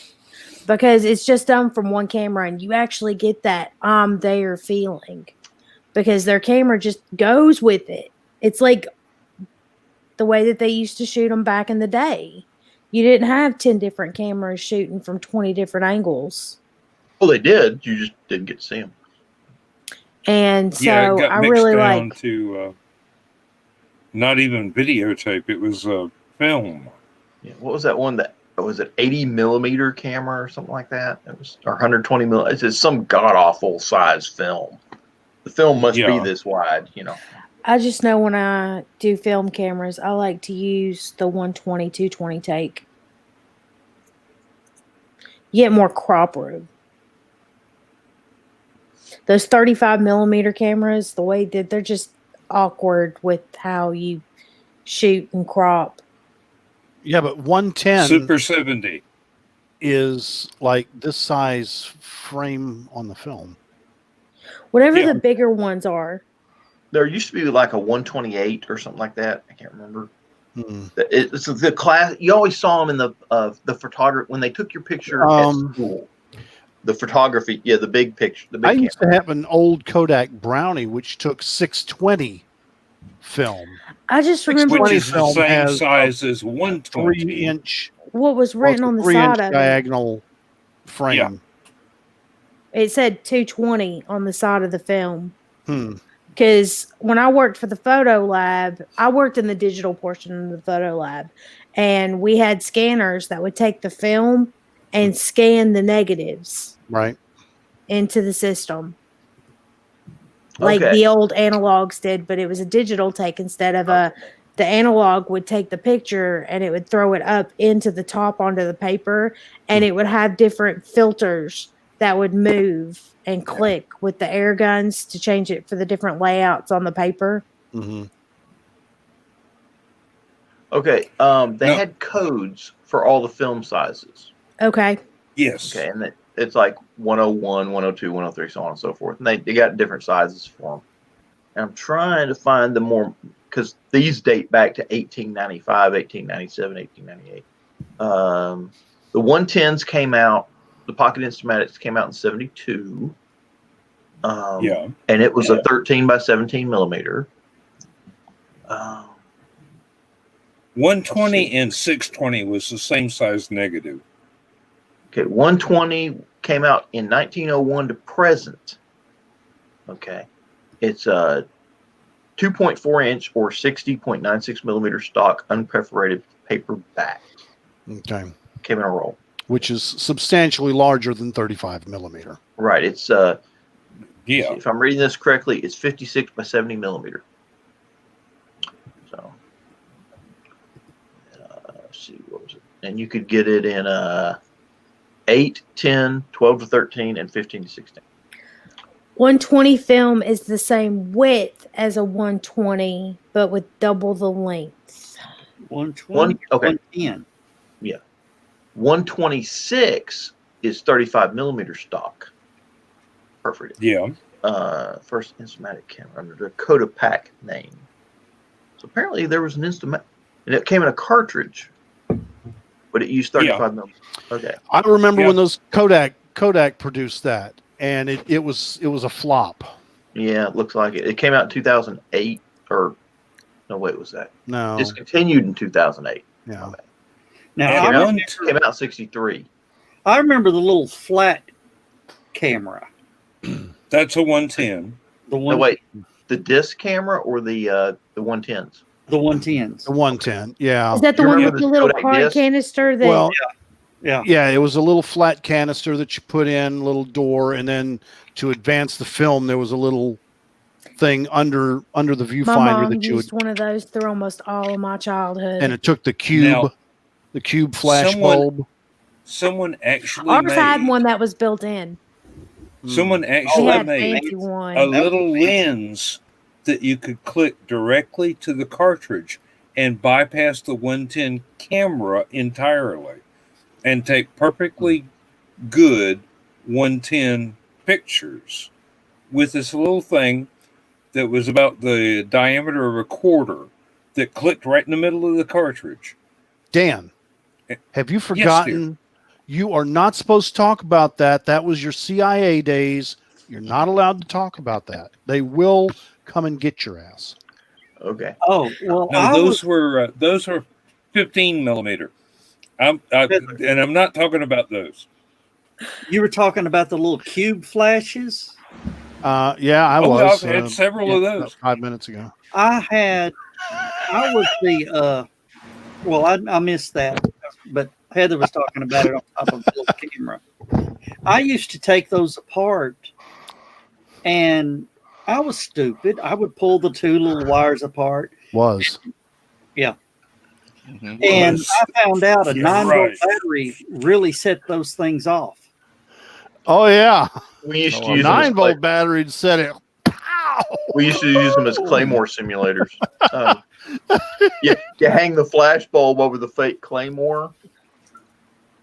because it's just done from one camera and you actually get that I'm there feeling because their camera just goes with it. It's like the way that they used to shoot them back in the day. You didn't have 10 different cameras shooting from 20 different angles. Well, they did. You just didn't get to see them. And so Yeah, it got I mixed really down like to not even videotape. It was film. Yeah. What was that one that was it 80 millimeter camera or something like that? It was or 120 mil. It's just some god awful size film. The film must be this wide, you know. I just know when I do film cameras, I like to use the 120, 220 take. You get more crop room. Those 35 millimeter cameras, the way that they're just awkward with how you shoot and crop. yeah, but 110 Super 70 is like this size frame on the film. Whatever the bigger ones are. There used to be like a 128 or something like that. I can't remember. It's the class. You always saw them in the photography when they took your picture at school. The photography, yeah, the big picture. The big I used to have an old Kodak Brownie which took 620 film. I just remember which is the film same has size as 120. 3-inch. what was written on the side of it. diagonal frame. Yeah. It said 220 on the side of the film. Hmm. Because when I worked for the photo lab, I worked in the digital portion of the photo lab, and we had scanners that would take the film and scan the negatives Right. into the system. Like Okay. the old analogs did, but it was a digital take instead of the analog would take the picture and it would throw it up into the top onto the paper, and it would have different filters that would move and click with the air guns to change it for the different layouts on the paper. Mm-hmm. Okay. They had codes for all the film sizes. Okay. Yes. Okay, and it's like 101, 102, 103, so on and so forth. And they got different sizes for them. And I'm trying to find the more, because these date back to 1895, 1897, 1898. The 110s came out, the Pocket Instamatics came out in 72. And it was a 13 by 17 millimeter. 120 and 620 was the same size negative. Okay, 120 came out in 1901 to present. Okay, it's a 2.4 inch or 60.96 millimeter stock unperforated paper back. Okay. Came in a roll. Which is substantially larger than 35 millimeter. Right. It's if I'm reading this correctly, it's 56 by 70 millimeter. So let's see, what was it? And you could get it in 8, 10, 12 to 13, and 15 to 16. 120 film is the same width as a 120, but with double the length. 120, okay. 110. 126 is 35 millimeter stock. Perfect. Yeah. First Instamatic camera under the Kodak name. So apparently there was an Instamatic, and it came in a cartridge, but it used 35 millimeter. Okay. I remember when those Kodak produced that, and it was a flop. Yeah, it looks like it. It came out in 2008, or no, wait, was that? No. Discontinued in 2008. Yeah. Now, It came out in 63. I remember the little flat camera. That's a 110. The one. No, wait, the disc camera or the 110s? The 110s. The 110. Yeah. Is that the You one remember with the the little Kodak card disc? canister? That Well, Yeah. it was a little flat canister that you put in, little door, and then to advance the film, there was a little thing under the my viewfinder mom that you would, used one of those through almost all of my childhood. and it took the cube flash bulb. Someone actually Ours made had one that was built in. someone We actually had made fancy one. a little lens that you could click directly to the cartridge and bypass the 110 camera entirely and take perfectly good 110 pictures with this little thing that was about the diameter of a quarter that clicked right in the middle of the cartridge. Dan, have you forgotten? You are not supposed to talk about that. That was your CIA days. You're not allowed to talk about that. They will come and get your ass. Okay. Oh, well, No, those were 15 millimeter. And I'm not talking about those. You were talking about the little cube flashes? Yeah, I Oh, was. I've had several of those. 5 minutes ago. I was the, well, I missed that, but Heather was talking about it on top of the little camera. I used to take those apart, and I was stupid. I would pull the two little wires apart. Yeah. Mhm. And I found out a You're 9-volt right. battery really set those things off. Oh yeah, We used to Oh, use them as 9-volt battery to set it. Pow! we used to use them as claymore simulators. You hang the flash bulb over the fake claymore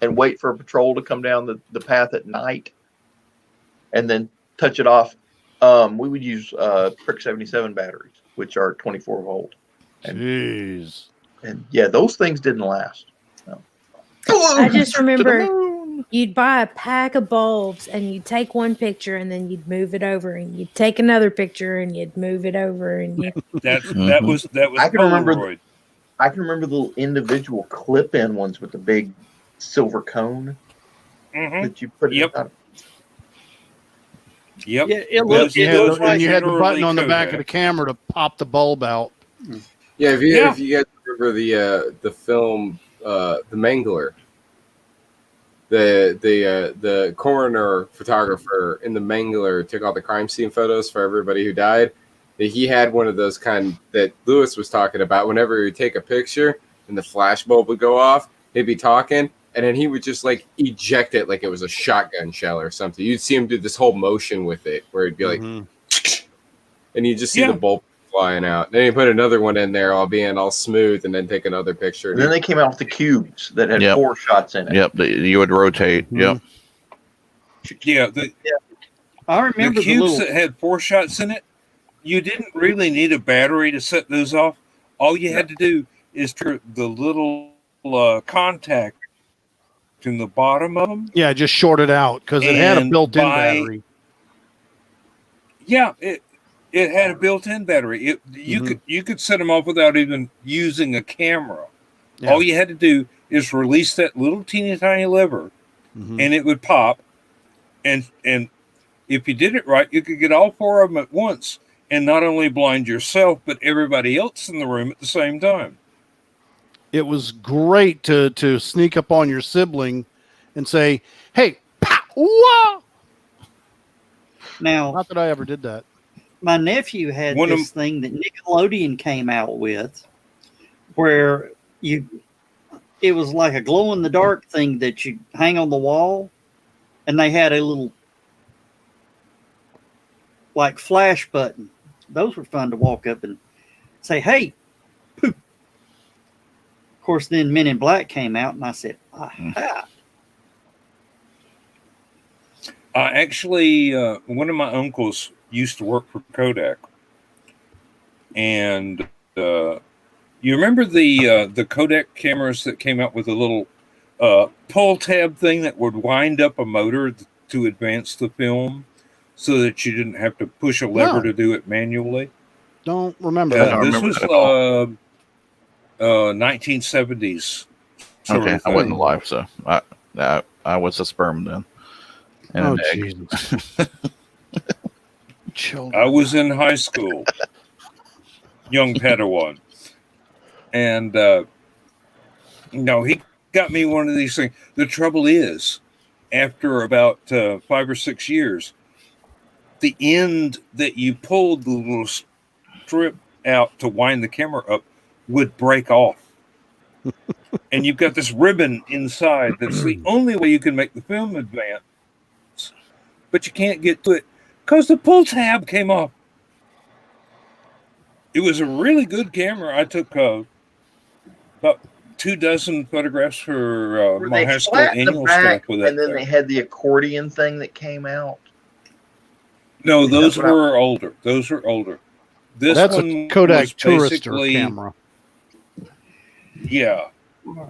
and wait for a patrol to come down the path at night, and then touch it off. We would use Prick 77 batteries, which are 24 volt. Jeez. And yeah, those things didn't last. No. I just remember you'd buy a pack of bulbs and you'd take one picture and then you'd move it over and you'd take another picture and you'd move it over and you That was I can remember Polaroid. I can remember the little individual clip-in ones with the big silver cone that you put Yep. in. Yep. Yeah, it looked, You it had, looked like and you had the literally button on the back of Kodak. the camera to pop the bulb out. Yeah, if you Yeah. guys remember the film The Mangler, the coroner photographer in The Mangler took all the crime scene photos for everybody who died. He had one of those kind that Lewis was talking about. Whenever he would take a picture and the flash bulb would go off, he'd be talking, and then he would just like eject it like it was a shotgun shell or something. You'd see him do this whole motion with it where he'd be like, and you just see the bulb flying out. Then he put another one in there, all being all smooth, and then take another picture. And then they came out with the cubes that had Yep. 4 shots in it. Yep, you would rotate. Yep. Yeah, I the remember the cubes little, that had 4 shots in it, you didn't really need a battery to set those off. All you had to do is turn the little contact in the bottom of them. Yeah, just short it out because it had a And built-in by- battery. Yeah, it had a built-in battery. You could set them off without even using a camera. Yeah. All you had to do is release that little teeny tiny lever, Mhm. and it would pop. And if you did it right, you could get all 4 of them at once, and not only blind yourself but everybody else in the room at the same time. It was great to sneak up on your sibling and say, "Hey, pow, whoa!" now, Not that I ever did that. my nephew had One of this thing that Nickelodeon came out with where it was like a glow in the dark thing that you hang on the wall, and they had a little like flash button. Those were fun to walk up and say, "Hey, poop." Of course, then Men in Black came out, and I said, "Aha." Actually, one of my uncles used to work for Kodak, and you remember the Kodak cameras that came out with a little pull tab thing that would wind up a motor to advance the film, so that you didn't have to push a lever to do it manually. Don't remember that. This was 1970s. Okay, I wasn't alive, so I was a sperm then. And Oh, an egg. Jesus. Children. I was in high school, young Padawan, and he got me one of these things. The trouble is, after about 5 or 6 years, the end that you pulled the little strip out to wind the camera up would break off. And you've got this ribbon inside that's the only way you can make the film advance, but you can't get to it because the pull tab came off. It was a really good camera. I took about 24 photographs for Were my they high school flat in the annual back, stuff with that and then thing. they had the accordion thing that came out? No, those were older. Those were older. This That's one a Kodak was Tourister basically- camera. Yeah.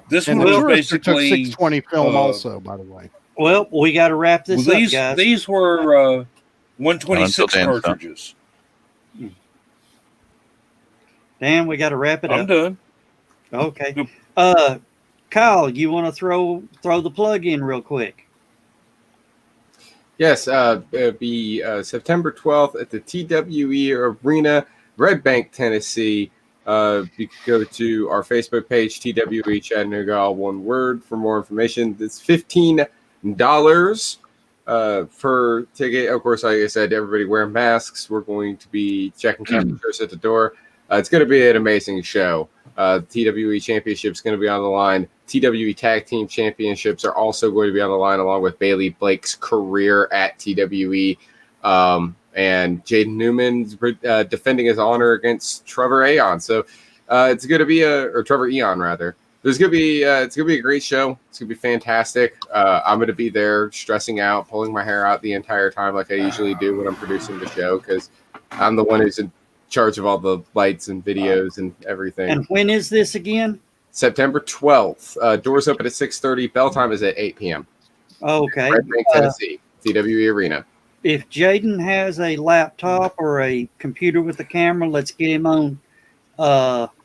This And one the was Tourister took basically 620 film uh, also, by the way. Well, we got to wrap this up, guys. These were 126 Dan's done. cartridges. Dan, we got to wrap it I'm up. done. Okay. Kyle, you want to throw the plug in real quick? Yes, it'll be September 12th at the TWE Arena, Red Bank, Tennessee. You can go to our Facebook page, TWE Chattanooga, all one word, for more information. It's $15 per ticket. Of course, like I said, everybody wear masks. We're going to be checking temperatures at the door. It's going to be an amazing show. TWE Championship is going to be on the line. TWE Tag Team Championships are also going to be on the line, along with Bailey Blake's career at TWE. And Jaden Newman's defending his honor against Trevor Aeon. So it's going to be Trevor Eon, rather. It's going to be a great show. It's going to be fantastic. I'm going to be there stressing out, pulling my hair out the entire time like I usually do when I'm producing the show, because I'm the one who's in charge of all the lights and videos and everything. And when is this again? September 12th. Doors open at 6:30. Bell time is at 8 p.m. Okay. Red Bank, Tennessee, TWE Arena. If Jaden has a laptop or a computer with a camera, let's get him on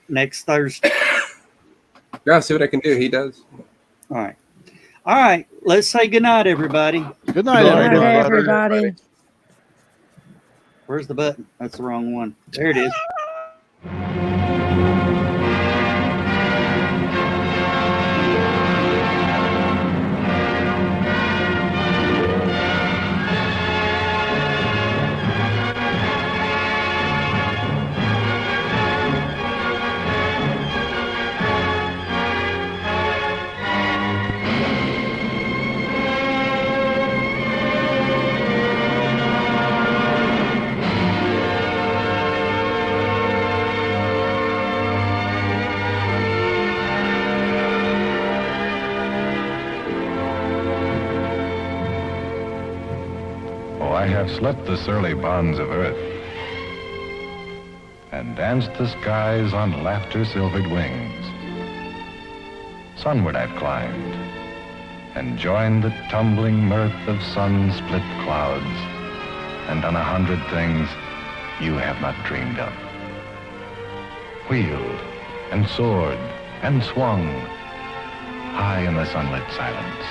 next Thursday. Yeah, see what I can do. He does. All right. Let's say goodnight, everybody. Good night, Good night, everybody. everybody. Where's the button? That's the wrong one. There it is. I have slept the surly bonds of earth and danced the skies on laughter-silvered wings. Sunward I've climbed and joined the tumbling mirth of sun-split clouds and done 100 things you have not dreamed of. Wheeled and soared and swung high in the sunlit silence.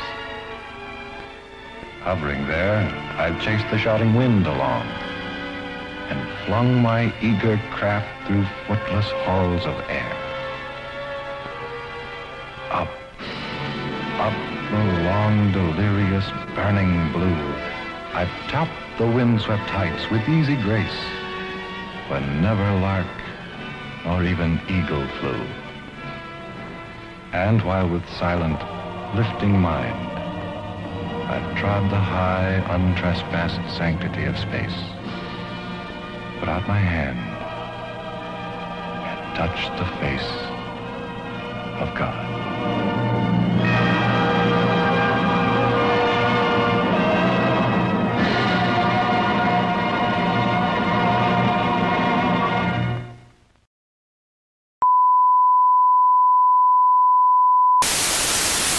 Hovering there, I've chased the shouting wind along and flung my eager craft through footless halls of air. Up, up the long, delirious, burning blue, I've topped the windswept heights with easy grace, when never lark nor even eagle flew. And while with silent, lifting mind, I've trod the high, untrespassed sanctity of space, put out my hand and touch the face of God.